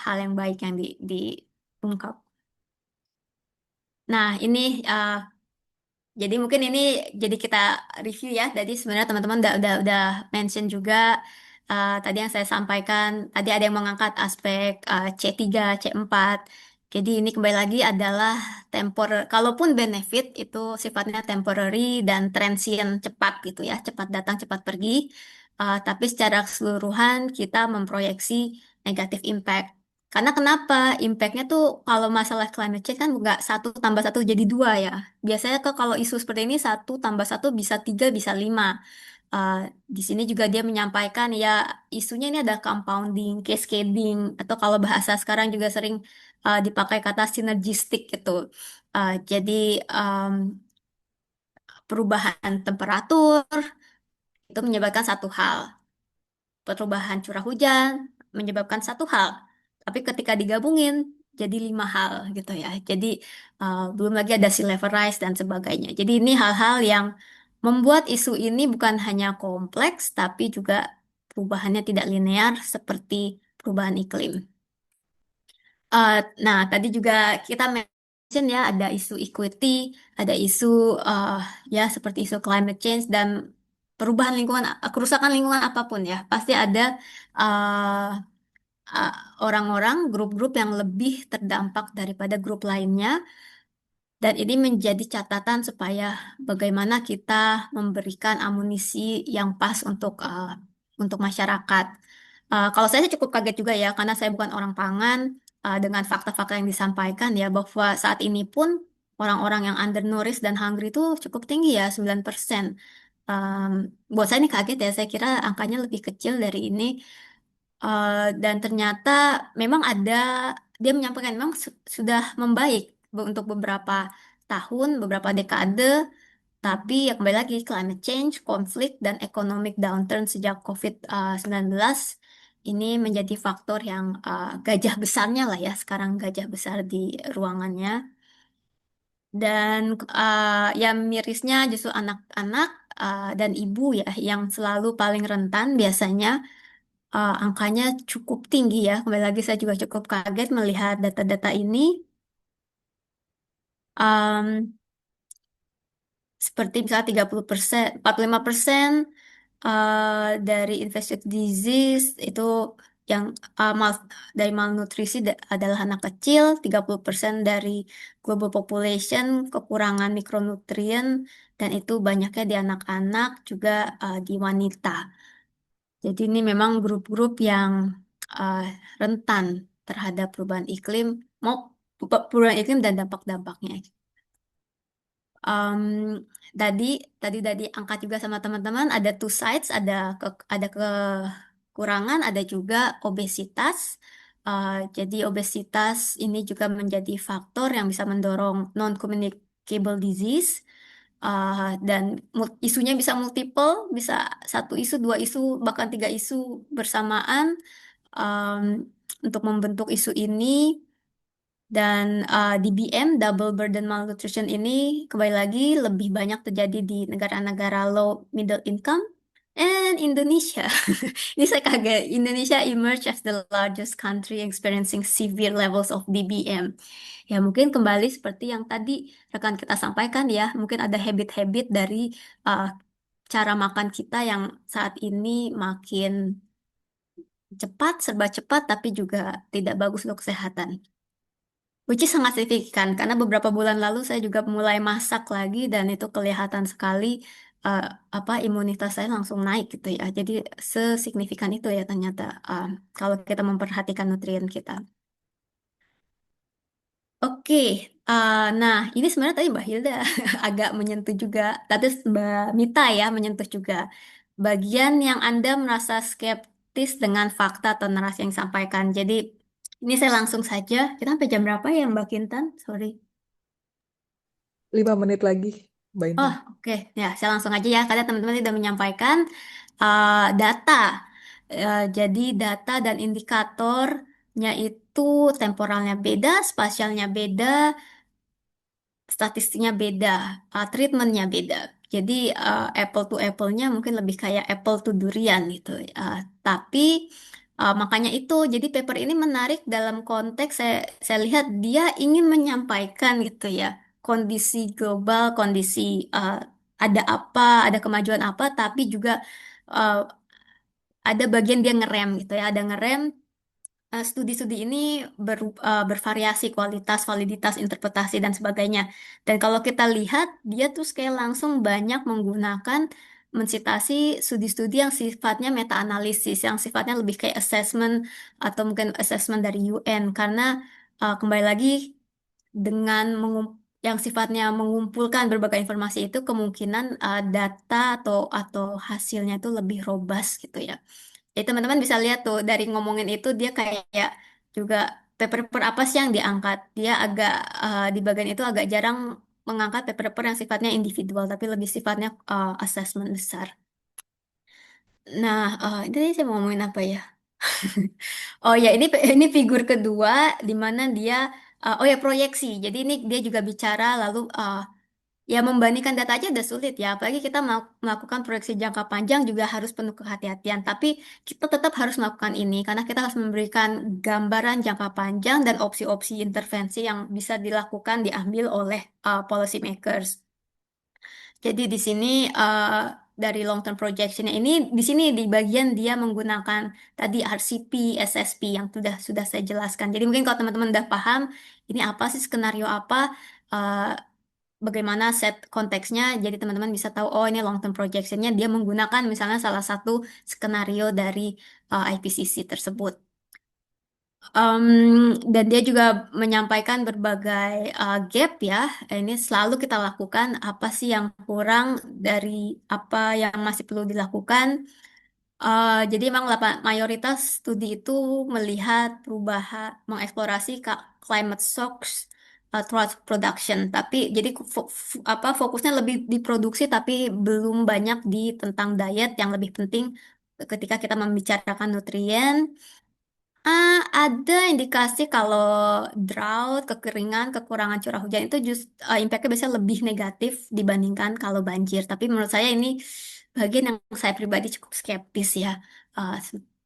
hal yang baik yang diungkap. Nah, ini jadi mungkin ini jadi kita review ya. Jadi sebenarnya teman-teman udah mention juga tadi yang saya sampaikan. Tadi ada yang mengangkat aspek C3, C4. Jadi ini kembali lagi adalah kalaupun benefit itu sifatnya temporary dan transient cepat gitu ya, cepat datang cepat pergi. Tapi secara keseluruhan kita memproyeksi negatif impact. Karena kenapa? Impactnya tuh kalau masalah climate change kan nggak satu tambah satu jadi dua ya. Biasanya kalau isu seperti ini satu tambah satu bisa tiga bisa lima. Uh, di sini juga dia menyampaikan ya isunya ini ada compounding, cascading atau kalau bahasa sekarang juga sering dipakai kata synergistic gitu. Jadi um, perubahan temperatur itu menyebabkan satu hal, perubahan curah hujan menyebabkan satu hal, tapi ketika digabungin jadi 5 hal gitu ya. Jadi belum lagi ada sea level rise dan sebagainya. Jadi ini hal-hal yang membuat isu ini bukan hanya kompleks, tapi juga perubahannya tidak linear seperti perubahan iklim. Eh, nah, tadi juga kita mention ya ada isu equity, ada isu eh, ya seperti isu climate change dan perubahan lingkungan, kerusakan lingkungan apapun ya, pasti ada eh, uh, orang-orang, grup-grup yang lebih terdampak daripada grup lainnya. Dan ini menjadi catatan supaya bagaimana kita memberikan amunisi yang pas untuk masyarakat. Kalau saya sih cukup kaget juga ya, karena saya bukan orang pangan, dengan fakta-fakta yang disampaikan ya, bahwa saat ini pun orang-orang yang undernourished dan hungry itu cukup tinggi ya, 9%. Um, Buat saya ini kaget ya, saya kira angkanya lebih kecil dari ini. Dan ternyata memang ada, dia menyampaikan memang sudah membaik untuk beberapa tahun, beberapa dekade, tapi ya kembali lagi climate change, konflik, dan economic downturn sejak COVID-19 ini menjadi faktor yang gajah besarnya lah ya, sekarang gajah besar di ruangannya. Dan ya mirisnya justru anak-anak dan ibu ya yang selalu paling rentan biasanya angkanya cukup tinggi ya. Kembali lagi saya juga cukup kaget melihat data-data ini. Em, Seperti misalnya 30%, 45% dari infectious disease itu yang dari malnutrisi adalah anak kecil, 30% dari global population kekurangan mikronutrien, dan itu banyaknya di anak-anak, juga di wanita. Jadi ini memang grup-grup yang uh, rentan terhadap perubahan iklim, mau perubahan iklim dan dampak-dampaknya. Em, tadi tadi angkat juga sama teman-teman, ada two sides, ada kekurangan, ada juga obesitas. Jadi obesitas ini juga menjadi faktor yang bisa mendorong non-communicable disease. Dan isunya bisa multiple, bisa satu isu, dua isu, bahkan tiga isu bersamaan em, untuk membentuk isu ini. Dan DBM, double burden malnutrition ini kembali lagi lebih banyak terjadi di negara-negara low middle income and Indonesia. Ini saya kaget. Indonesia emerged as the largest country experiencing severe levels of DBM. Ya mungkin kembali seperti yang tadi rekan kita sampaikan ya, mungkin ada habit-habit dari uh, cara makan kita yang saat ini makin cepat, serba cepat, tapi juga tidak bagus untuk kesehatan. Which is sangat signifikan karena beberapa bulan lalu saya juga mulai masak lagi dan itu kelihatan sekali uh, imunitas saya langsung naik gitu ya. Jadi sesignifikan itu ya ternyata kalau kita memperhatikan nutrien kita. Oke, nah ini sebenarnya tadi Mbak Hilda agak menyentuh juga, tapi Mbak Mita ya menyentuh juga bagian yang Anda merasa skeptis dengan fakta atau narasi yang disampaikan. Jadi ini saya langsung saja. Kita sampai jam berapa ya Mbak Kintan? Sorry. 5 menit lagi, Mbak Oh, Intan. oke. Ya, saya langsung aja ya, karena teman-teman sudah menyampaikan data. Jadi data dan indikatornya itu temporalnya beda, spasialnya beda, statistiknya beda, treatmentnya beda. Jadi apple to apple-nya mungkin lebih kayak apple to durian gitu. Tapi makanya itu, jadi paper ini menarik dalam konteks saya lihat dia ingin menyampaikan gitu ya kondisi global, kondisi uh, ada apa, ada kemajuan apa, tapi juga uh, ada bagian dia ngerem gitu ya, ada ngerem. Studi-studi ini bervariasi kualitas, validitas, interpretasi, dan sebagainya. Dan kalau kita lihat, dia tuh kayak langsung banyak menggunakan mensitasi studi-studi yang sifatnya meta-analisis, yang sifatnya lebih kayak assessment atau mungkin assessment dari UN. Karena kembali lagi dengan yang sifatnya mengumpulkan berbagai informasi itu kemungkinan data atau hasilnya itu lebih robust gitu ya. Jadi teman-teman bisa lihat tuh dari ngomongin itu dia kayak juga paper-paper apa sih yang diangkat. Dia agak di bagian itu agak jarang mengangkat paper-paper yang sifatnya individual tapi lebih sifatnya assessment besar. Nah, ini tadi saya mau ngomongin apa ya? Oh ya, ini figur kedua di mana dia oh ya proyeksi. Jadi ini dia juga bicara lalu ya, membandingkan data aja udah sulit ya. Apalagi kita melakukan proyeksi jangka panjang juga harus penuh kehati-hatian. Tapi kita tetap harus melakukan ini karena kita harus memberikan gambaran jangka panjang dan opsi-opsi intervensi yang bisa dilakukan diambil oleh policy makers. Jadi di sini dari long term projectionnya ini di sini di bagian dia menggunakan tadi RCP, SSP yang sudah saya jelaskan. Jadi mungkin kalau teman-teman udah paham ini apa sih skenario apa eh, bagaimana set konteksnya, jadi teman-teman bisa tahu, oh ini long term projectionnya dia menggunakan misalnya salah satu skenario dari IPCC tersebut. Em, dan dia juga menyampaikan berbagai gap ya, ini selalu kita lakukan, apa sih yang kurang dari apa yang masih perlu dilakukan. Jadi memang mayoritas studi itu melihat perubahan, mengeksplorasi climate shocks throughout production. Tapi jadi fokusnya lebih di produksi, tapi belum banyak di tentang diet yang lebih penting ketika kita membicarakan nutrien. Ada indikasi kalau drought, kekeringan, kekurangan curah hujan itu impact-nya biasanya lebih negatif dibandingkan kalau banjir. Tapi menurut saya ini bagian yang saya pribadi cukup skeptis ya.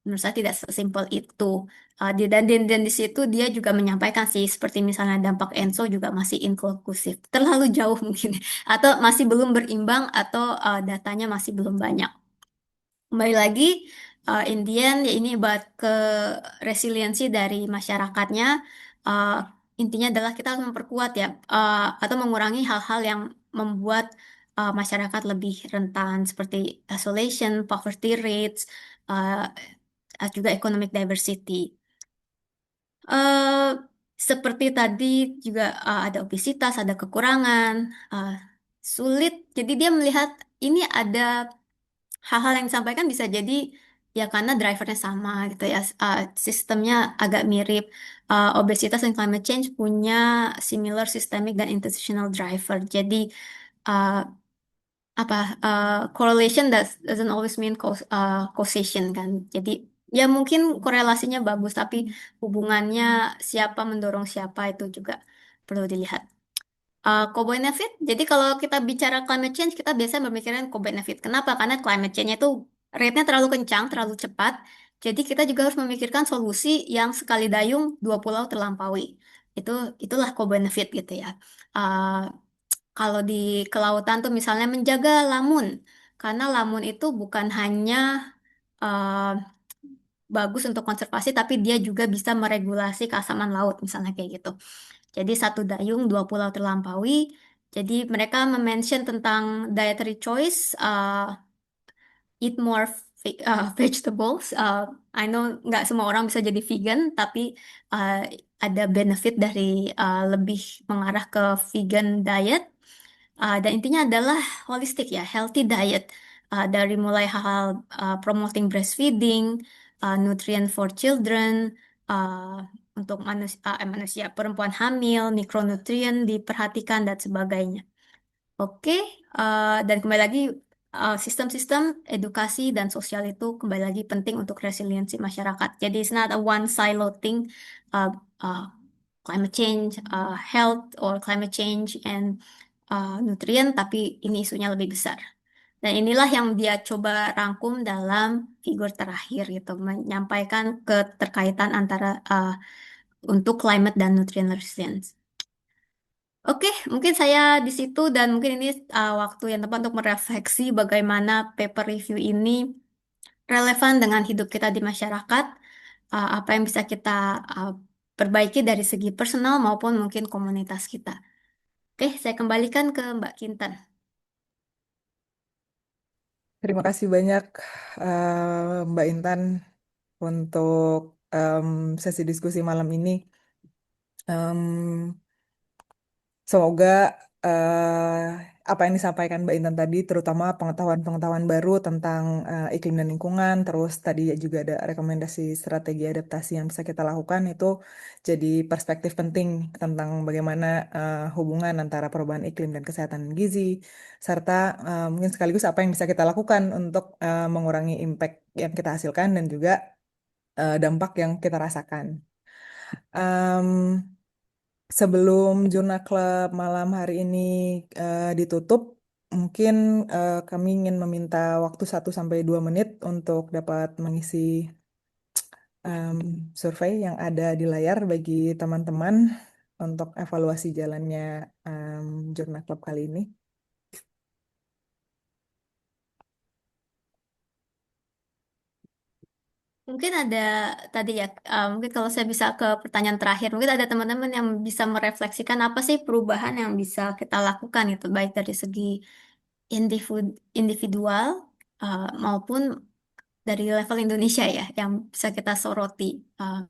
Menurut saya tidak sesimpel itu. Dan di situ dia juga menyampaikan sih, seperti misalnya dampak ENSO juga masih inkonklusif. Terlalu jauh mungkin. Atau masih belum berimbang atau datanya masih belum banyak. Kembali lagi, In the end, ya ini buat ke resiliensi dari masyarakatnya. Uh, Intinya adalah kita harus memperkuat ya, atau mengurangi hal-hal yang membuat masyarakat lebih rentan seperti isolation, poverty rates, uh, juga economic diversity. eh Seperti tadi juga ada obesitas, ada kekurangan, uh, sulit. Jadi dia melihat ini ada hal-hal yang disampaikan bisa jadi ya karena drivernya sama gitu ya, sistemnya agak mirip. Obesitas dan climate change punya similar systemic dan institutional driver. Jadi uh, apa correlation doesn't always mean causation kan. Jadi ya mungkin korelasinya bagus, tapi hubungannya siapa mendorong siapa itu juga perlu dilihat. Co-benefit, jadi kalau kita bicara climate change, kita biasanya memikirkan co-benefit. Kenapa? Karena climate change itu rate-nya terlalu kencang, terlalu cepat. Jadi kita juga harus memikirkan solusi yang sekali dayung dua pulau terlampaui. Itu itulah co-benefit gitu ya. Uh, Kalau di kelautan tuh misalnya menjaga lamun, karena lamun itu bukan hanya uh, bagus untuk konservasi, tapi dia juga bisa meregulasi keasaman laut, misalnya kayak gitu. Jadi satu dayung dua pulau terlampaui. Jadi mereka mention tentang dietary choice, eat more vegetables. I know nggak semua orang bisa jadi vegan, tapi uh, ada benefit dari lebih mengarah ke vegan diet. Dan intinya adalah holistik ya, healthy diet. Dari mulai hal-hal promoting breastfeeding, nutrient for children, untuk manusia perempuan hamil, mikronutrien diperhatikan dan sebagainya. Oke, dan kembali lagi sistem-sistem edukasi dan sosial itu kembali lagi penting untuk resiliensi masyarakat. Jadi it's not a one silo thing, uh, uh, climate change, health or climate change and nutrien, tapi ini isunya lebih besar. Dan inilah yang dia coba rangkum dalam figur terakhir gitu, menyampaikan keterkaitan antara untuk climate dan nutrient resilience. Oke, mungkin saya di situ dan mungkin ini waktu yang tepat untuk merefleksi bagaimana paper review ini relevan dengan hidup kita di masyarakat, apa yang bisa kita uh, perbaiki dari segi personal maupun mungkin komunitas kita. Oke, saya kembalikan ke Mbak Kintan. Terima kasih banyak Mbak Intan untuk sesi diskusi malam ini. Em, Semoga eh, apa yang disampaikan Mbak Intan tadi, terutama pengetahuan-pengetahuan baru tentang iklim dan lingkungan, terus tadi juga ada rekomendasi strategi adaptasi yang bisa kita lakukan, itu jadi perspektif penting tentang bagaimana hubungan antara perubahan iklim dan kesehatan gizi, serta mungkin sekaligus apa yang bisa kita lakukan untuk mengurangi impact yang kita hasilkan dan juga dampak yang kita rasakan. Em, Sebelum Jurnal Club malam hari ini ditutup, mungkin kami ingin meminta waktu 1 sampai 2 menit untuk dapat mengisi em, survei yang ada di layar bagi teman-teman untuk evaluasi jalannya Jurnal Club kali ini. Mungkin ada tadi ya, mungkin kalau saya bisa ke pertanyaan terakhir, mungkin ada teman-teman yang bisa merefleksikan apa sih perubahan yang bisa kita lakukan itu, baik dari segi individual maupun dari level Indonesia ya, yang bisa kita soroti. Uh,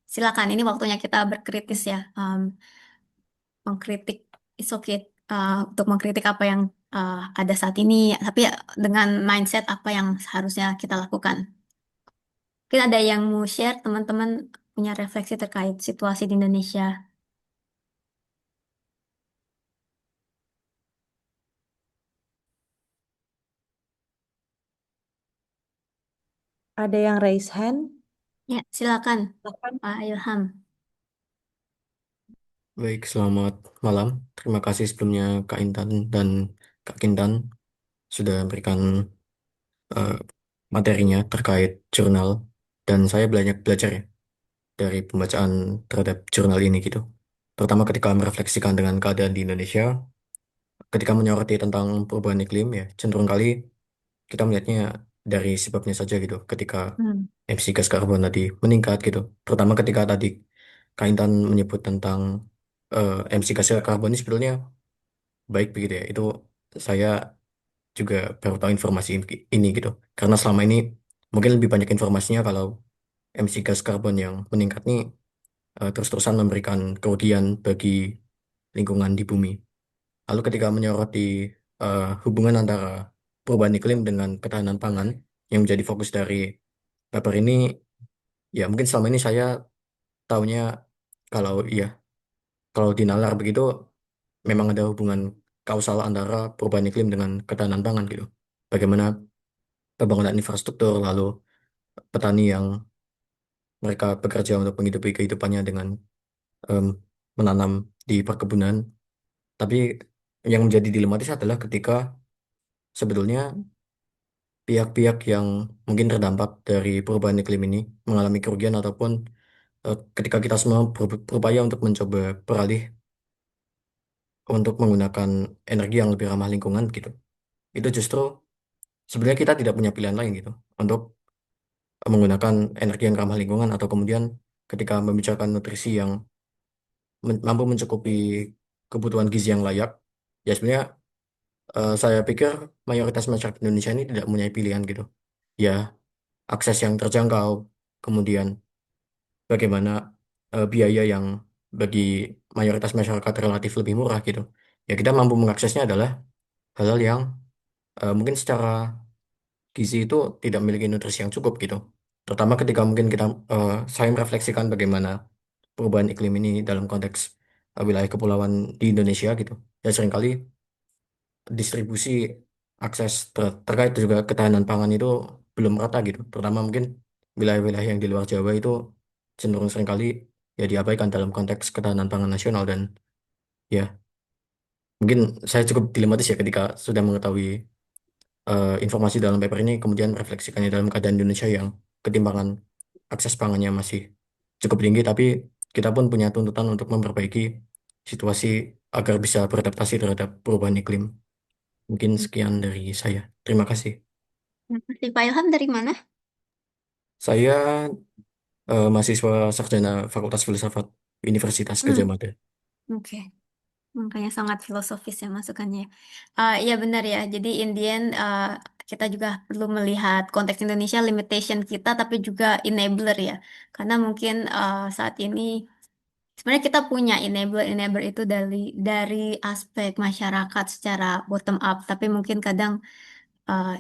Silakan, ini waktunya kita berkritis ya, mengkritik, it's okay, untuk mengkritik apa yang ada saat ini, tapi ya dengan mindset apa yang seharusnya kita lakukan. Mungkin ada yang mau share, teman-teman punya refleksi terkait situasi di Indonesia. Ada yang raise hand? Ya, silakan, Silakan. Pak Ilham. Baik, selamat malam. Terima kasih sebelumnya Kak Intan dan Kak Kintan sudah memberikan eh, materinya terkait jurnal. Dan saya banyak belajar ya dari pembacaan terhadap jurnal ini gitu. Terutama ketika merefleksikan dengan keadaan di Indonesia, ketika menyoroti tentang perubahan iklim ya, cenderung kali kita melihatnya dari sebabnya saja gitu. Ketika Hmm. emisi gas karbon tadi meningkat gitu. Terutama ketika tadi Kak Intan menyebut tentang emisi gas karbon ini sebetulnya baik begitu ya. Itu saya juga baru tahu informasi ini gitu. Karena selama ini mungkin lebih banyak informasinya kalau emisi gas karbon yang meningkat nih terus-terusan memberikan kerugian bagi lingkungan di bumi. Lalu ketika menyoroti hubungan antara perubahan iklim dengan ketahanan pangan yang menjadi fokus dari paper ini, ya mungkin selama ini saya taunya kalau iya, kalau dinalar begitu memang ada hubungan kausal antara perubahan iklim dengan ketahanan pangan gitu. Bagaimana pembangunan infrastruktur, lalu petani yang mereka bekerja untuk menghidupi kehidupannya dengan em, menanam di perkebunan. Tapi yang menjadi dilematis adalah ketika sebetulnya pihak-pihak yang mungkin terdampak dari perubahan iklim ini mengalami kerugian ataupun ketika kita semua berupaya untuk mencoba beralih untuk menggunakan energi yang lebih ramah lingkungan gitu. Itu justru sebenarnya kita tidak punya pilihan lain gitu untuk menggunakan energi yang ramah lingkungan atau kemudian ketika membicarakan nutrisi yang mampu mencukupi kebutuhan gizi yang layak, ya sebenarnya saya pikir mayoritas masyarakat Indonesia ini tidak punya pilihan gitu. Ya, akses yang terjangkau, kemudian bagaimana biaya yang bagi mayoritas masyarakat relatif lebih murah gitu. Ya kita mampu mengaksesnya adalah hal-hal yang mungkin secara gizi itu tidak memiliki nutrisi yang cukup gitu. Terutama ketika mungkin saya merefleksikan bagaimana perubahan iklim ini dalam konteks wilayah kepulauan di Indonesia gitu. Ya seringkali distribusi akses terkait juga ketahanan pangan itu belum rata gitu. Terutama mungkin wilayah-wilayah yang di luar Jawa itu cenderung seringkali ya diabaikan dalam konteks ketahanan pangan nasional dan ya mungkin saya cukup dilematis ya ketika sudah mengetahui informasi dalam paper ini kemudian refleksikannya dalam keadaan Indonesia yang ketimpangan akses pangannya masih cukup tinggi tapi kita pun punya tuntutan untuk memperbaiki situasi agar bisa beradaptasi terhadap perubahan iklim. Mungkin sekian dari saya. Terima kasih. Terima kasih. Pak Ilham dari mana? Saya mahasiswa sarjana Fakultas Filsafat Universitas Gadjah Hmm, Mada. oke. Makanya sangat filosofis ya masukannya. Iya benar ya. Jadi in the end, kita juga perlu melihat konteks Indonesia, limitation kita, tapi juga enabler ya. Karena mungkin saat ini sebenarnya kita punya enabler itu dari aspek masyarakat secara bottom up, tapi mungkin kadang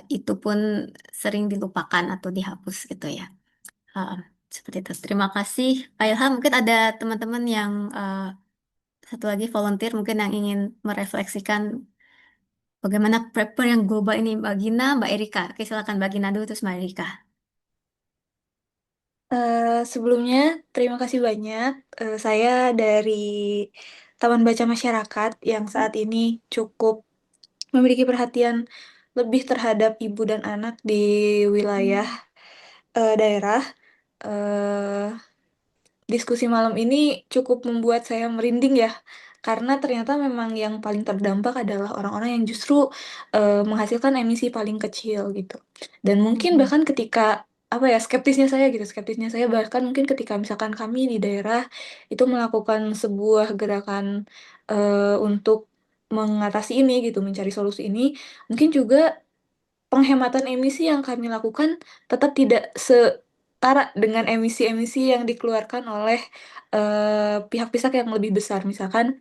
itu pun sering dilupakan atau dihapus gitu ya. Uh, Seperti itu. Terima kasih, Pak Ilham. Mungkin ada teman-teman yang satu lagi volunteer mungkin yang ingin merefleksikan bagaimana prepper yang global ini, Mbak Gina, Mbak Erika. Oke, silakan Mbak Gina dulu terus Mbak Erika. Sebelumnya, terima kasih banyak. Saya dari Taman Baca Masyarakat yang saat ini cukup memiliki perhatian lebih terhadap ibu dan anak di wilayah daerah. Eh, Diskusi malam ini cukup membuat saya merinding ya, karena ternyata memang yang paling terdampak adalah orang-orang yang justru menghasilkan emisi paling kecil gitu. Dan mungkin Mhm. bahkan ketika apa ya skeptisnya saya bahkan mungkin ketika misalkan kami di daerah itu melakukan sebuah gerakan untuk mengatasi ini gitu, mencari solusi ini, mungkin juga penghematan emisi yang kami lakukan tetap tidak setara dengan emisi-emisi yang dikeluarkan oleh pihak-pihak yang lebih besar, misalkan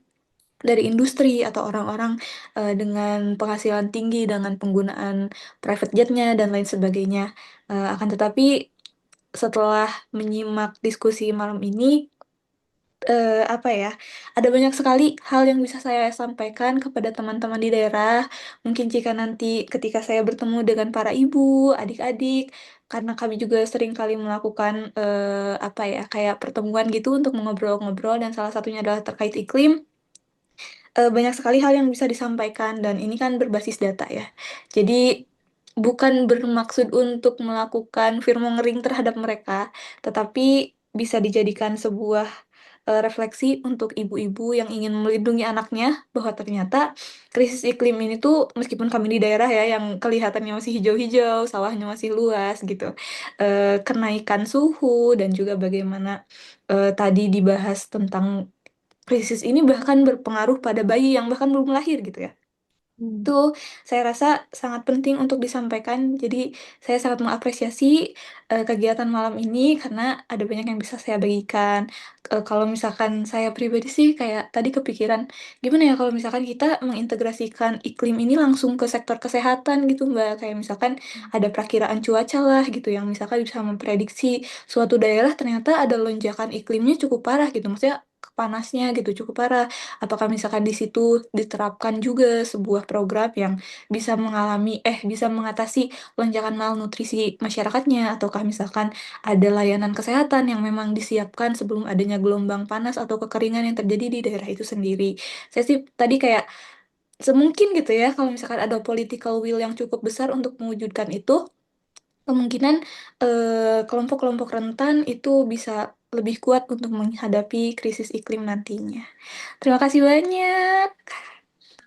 dari industri atau orang-orang dengan penghasilan tinggi dengan penggunaan private jetnya dan lain sebagainya. Akan tetapi setelah menyimak diskusi malam ini, apa ya, ada banyak sekali hal yang bisa saya sampaikan kepada teman-teman di daerah. Mungkin jika nanti ketika saya bertemu dengan para ibu, adik-adik, karena kami juga sering kali melakukan apa ya, kayak pertemuan gitu untuk mengobrol-ngobrol dan salah satunya adalah terkait iklim. Banyak sekali hal yang bisa disampaikan dan ini kan berbasis data ya. Jadi bukan bermaksud untuk melakukan fear mongering terhadap mereka, tetapi bisa dijadikan sebuah refleksi untuk ibu-ibu yang ingin melindungi anaknya bahwa ternyata krisis iklim ini tuh meskipun kami di daerah ya yang kelihatannya masih hijau-hijau, sawahnya masih luas gitu, kenaikan suhu dan juga bagaimana tadi dibahas tentang krisis ini bahkan berpengaruh pada bayi yang bahkan belum lahir gitu ya. Itu saya rasa sangat penting untuk disampaikan. Jadi saya sangat mengapresiasi kegiatan malam ini karena ada banyak yang bisa saya bagikan. Kalau misalkan saya pribadi sih kayak tadi kepikiran gimana ya kalau misalkan kita mengintegrasikan iklim ini langsung ke sektor kesehatan gitu Mbak. Kayak misalkan ada perakiraan cuaca lah gitu yang misalkan bisa memprediksi suatu daerah ternyata ada lonjakan iklimnya cukup parah gitu. Maksudnya panasnya gitu cukup parah. Apakah misalkan di situ diterapkan juga sebuah program yang bisa mengatasi lonjakan malnutrisi masyarakatnya, ataukah misalkan ada layanan kesehatan yang memang disiapkan sebelum adanya gelombang panas atau kekeringan yang terjadi di daerah itu sendiri. Saya sih tadi kayak semungkin gitu ya, kalau misalkan ada political will yang cukup besar untuk mewujudkan itu, kemungkinan kelompok-kelompok rentan itu bisa lebih kuat untuk menghadapi krisis iklim nantinya. Terima kasih banyak.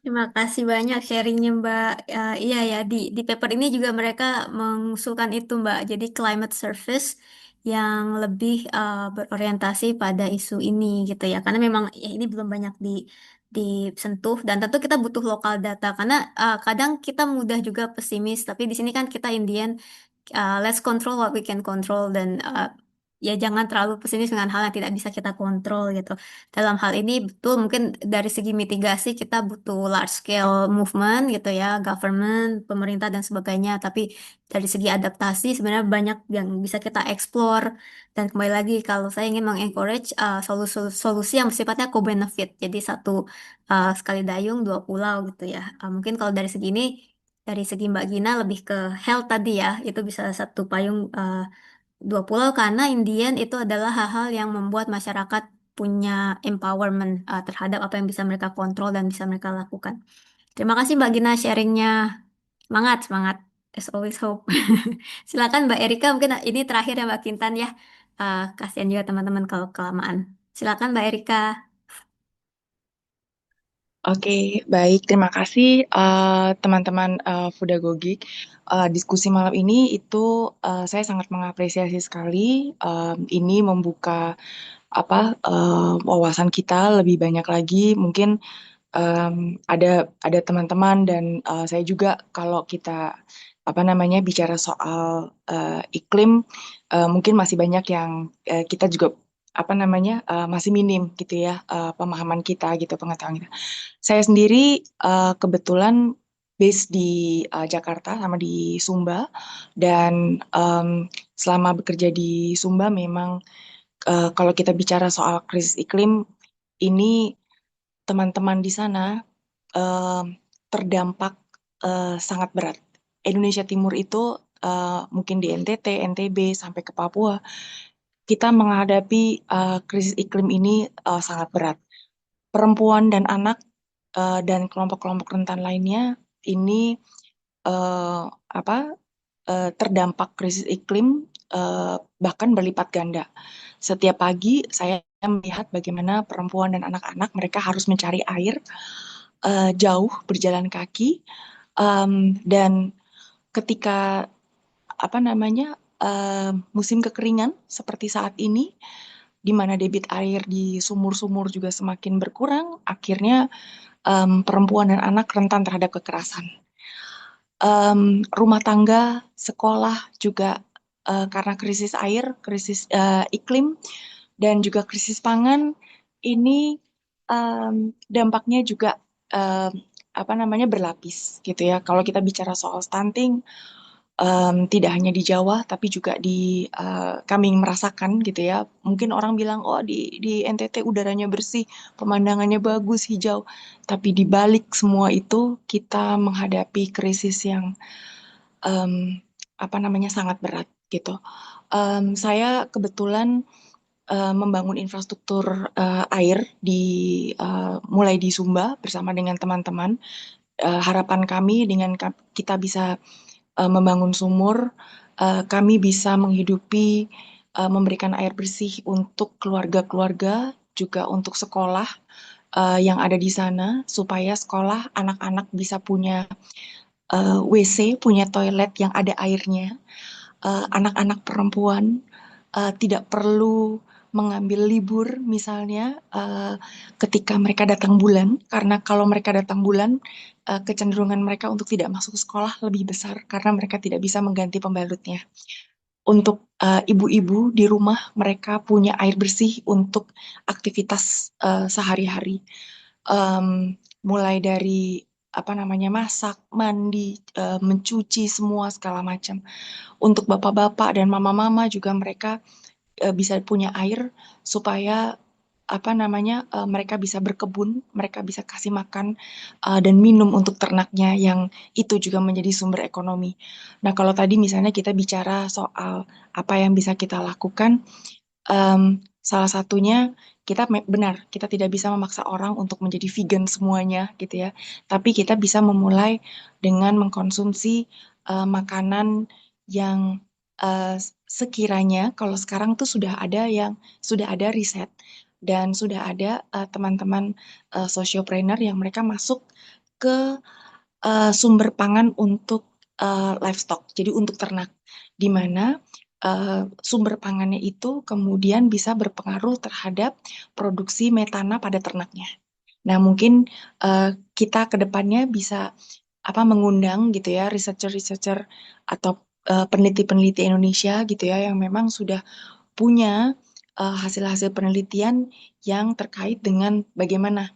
Terima kasih banyak sharingnya Mbak. Iya ya, di paper ini juga mereka mengusulkan itu Mbak. Jadi climate service yang lebih berorientasi pada isu ini gitu ya. Karena memang ya, ini belum banyak disentuh dan tentu kita butuh lokal data karena kadang kita mudah juga pesimis. Tapi di sini kan kita Indian, let's control what we can control dan ya jangan terlalu pesimis dengan hal yang tidak bisa kita kontrol gitu. Dalam hal ini betul mungkin dari segi mitigasi kita butuh large scale movement gitu ya, government, pemerintah dan sebagainya. Tapi dari segi adaptasi sebenarnya banyak yang bisa kita explore. Dan kembali lagi kalau saya ingin mengencourage solusi yang sifatnya co-benefit. Jadi satu sekali dayung dua pulau gitu ya. Mungkin kalau dari segi Mbak Gina lebih ke health tadi ya, itu bisa satu payung dua pulau karena Indian itu adalah hal-hal yang membuat masyarakat punya empowerment terhadap apa yang bisa mereka kontrol dan bisa mereka lakukan. Terima kasih Mbak Gina sharingnya. Semangat, semangat. As always hope. Silakan Mbak Erika, mungkin ini terakhir ya Mbak Kintan ya. Kasihan juga teman-teman kalau kelamaan. Silakan Mbak Erika. Oke, baik. Terima kasih teman-teman Fudagogik. Diskusi malam ini itu saya sangat mengapresiasi sekali. Ini membuka wawasan kita lebih banyak lagi. Mungkin em, ada teman-teman dan saya juga kalau kita bicara soal iklim, mungkin masih banyak yang kita juga masih minim gitu ya, pemahaman kita gitu, pengetahuan kita. Saya sendiri kebetulan base di Jakarta sama di Sumba dan selama bekerja di Sumba memang kalau kita bicara soal krisis iklim ini teman-teman di sana eh, terdampak sangat berat. Indonesia Timur itu mungkin di NTT, NTB sampai ke Papua kita menghadapi krisis iklim ini sangat berat. Perempuan dan anak dan kelompok-kelompok rentan lainnya ini eh, apa terdampak krisis iklim bahkan berlipat ganda. Setiap pagi saya melihat bagaimana perempuan dan anak-anak mereka harus mencari air jauh berjalan kaki dan ketika musim kekeringan seperti saat ini di mana debit air di sumur-sumur juga semakin berkurang, akhirnya perempuan dan anak rentan terhadap kekerasan. Rumah tangga, sekolah juga karena krisis air, krisis iklim, dan juga krisis pangan, ini dampaknya juga berlapis gitu ya. Kalau kita bicara soal stunting, tidak hanya di Jawa, tapi juga di kami merasakan gitu ya. Mungkin orang bilang, oh di NTT udaranya bersih, pemandangannya bagus, hijau. Tapi di balik semua itu, kita menghadapi krisis yang sangat berat gitu. Saya kebetulan membangun infrastruktur air mulai di Sumba bersama dengan teman-teman. Harapan kami dengan kita bisa membangun sumur, kami bisa menghidupi, memberikan air bersih untuk keluarga-keluarga juga untuk sekolah yang ada di sana supaya sekolah anak-anak bisa punya WC, punya toilet yang ada airnya. Anak-anak perempuan tidak perlu mengambil libur misalnya ketika mereka datang bulan, karena kalau mereka datang bulan kecenderungan mereka untuk tidak masuk sekolah lebih besar karena mereka tidak bisa mengganti pembalutnya. Untuk ibu-ibu di rumah mereka punya air bersih untuk aktivitas sehari-hari. Mulai dari apa namanya masak, mandi, mencuci semua segala macam. Untuk bapak-bapak dan mama-mama juga mereka bisa punya air supaya apa namanya mereka bisa berkebun, mereka bisa kasih makan dan minum untuk ternaknya yang itu juga menjadi sumber ekonomi. Nah, kalau tadi misalnya kita bicara soal apa yang bisa kita lakukan, salah satunya kita benar, kita tidak bisa memaksa orang untuk menjadi vegan semuanya gitu ya. Tapi kita bisa memulai dengan mengkonsumsi makanan yang sekiranya kalau sekarang tuh sudah ada riset dan sudah ada teman-teman sociopreneur yang mereka masuk ke sumber pangan untuk livestock, jadi untuk ternak, di mana sumber pangannya itu kemudian bisa berpengaruh terhadap produksi metana pada ternaknya. Nah, mungkin kita ke depannya bisa mengundang gitu ya researcher-researcher atau peneliti-peneliti Indonesia gitu ya yang memang sudah punya hasil-hasil penelitian yang terkait dengan bagaimana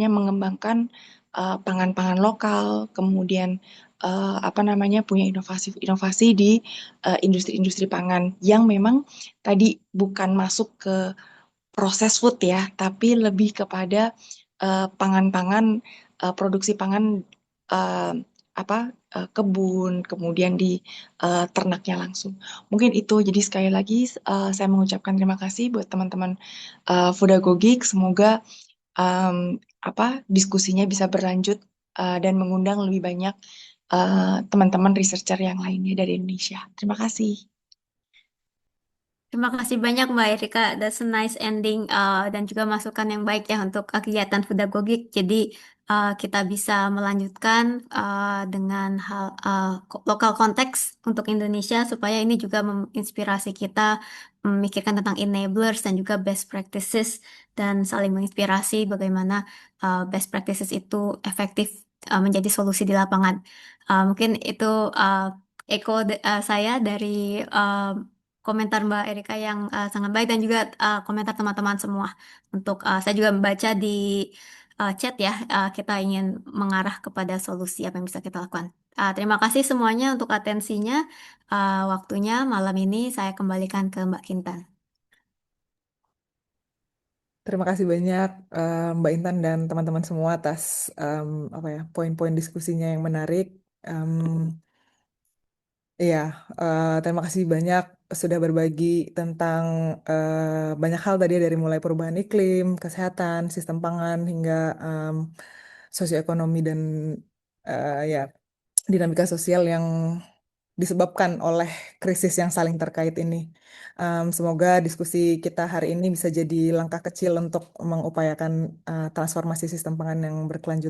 mengembangkan pangan-pangan lokal, kemudian punya inovasi-inovasi di industri-industri pangan yang memang tadi bukan masuk ke proses food ya, tapi lebih kepada pangan-pangan produksi pangan eh, kebun, kemudian di ternaknya langsung. Mungkin itu. Jadi sekali lagi saya mengucapkan terima kasih buat teman-teman Fudagogik. Semoga diskusinya bisa berlanjut dan mengundang lebih banyak teman-teman researcher yang lainnya dari Indonesia. Terima kasih. Terima kasih banyak Mbak Erika, that's a nice ending dan juga masukan yang baik ya untuk kegiatan Fudagogik. Jadi kita bisa melanjutkan dengan hal lokal konteks untuk Indonesia supaya ini juga menginspirasi kita memikirkan tentang enablers dan juga best practices dan saling menginspirasi bagaimana best practices itu efektif menjadi solusi di lapangan. Mungkin itu saya dari komentar Mbak Erika yang sangat baik dan juga komentar teman-teman semua. Untuk saya juga membaca di chat ya, kita ingin mengarah kepada solusi apa yang bisa kita lakukan. Terima kasih semuanya untuk atensinya. Waktunya malam ini saya kembalikan ke Mbak Kintan. Terima kasih banyak Mbak Intan dan teman-teman semua atas poin-poin diskusinya yang menarik. Iya, terima kasih banyak sudah berbagi tentang banyak hal tadi dari mulai perubahan iklim, kesehatan, sistem pangan hingga sosioekonomi dan ya dinamika sosial yang disebabkan oleh krisis yang saling terkait ini. Semoga diskusi kita hari ini bisa jadi langkah kecil untuk mengupayakan transformasi sistem pangan yang berkelanjutan.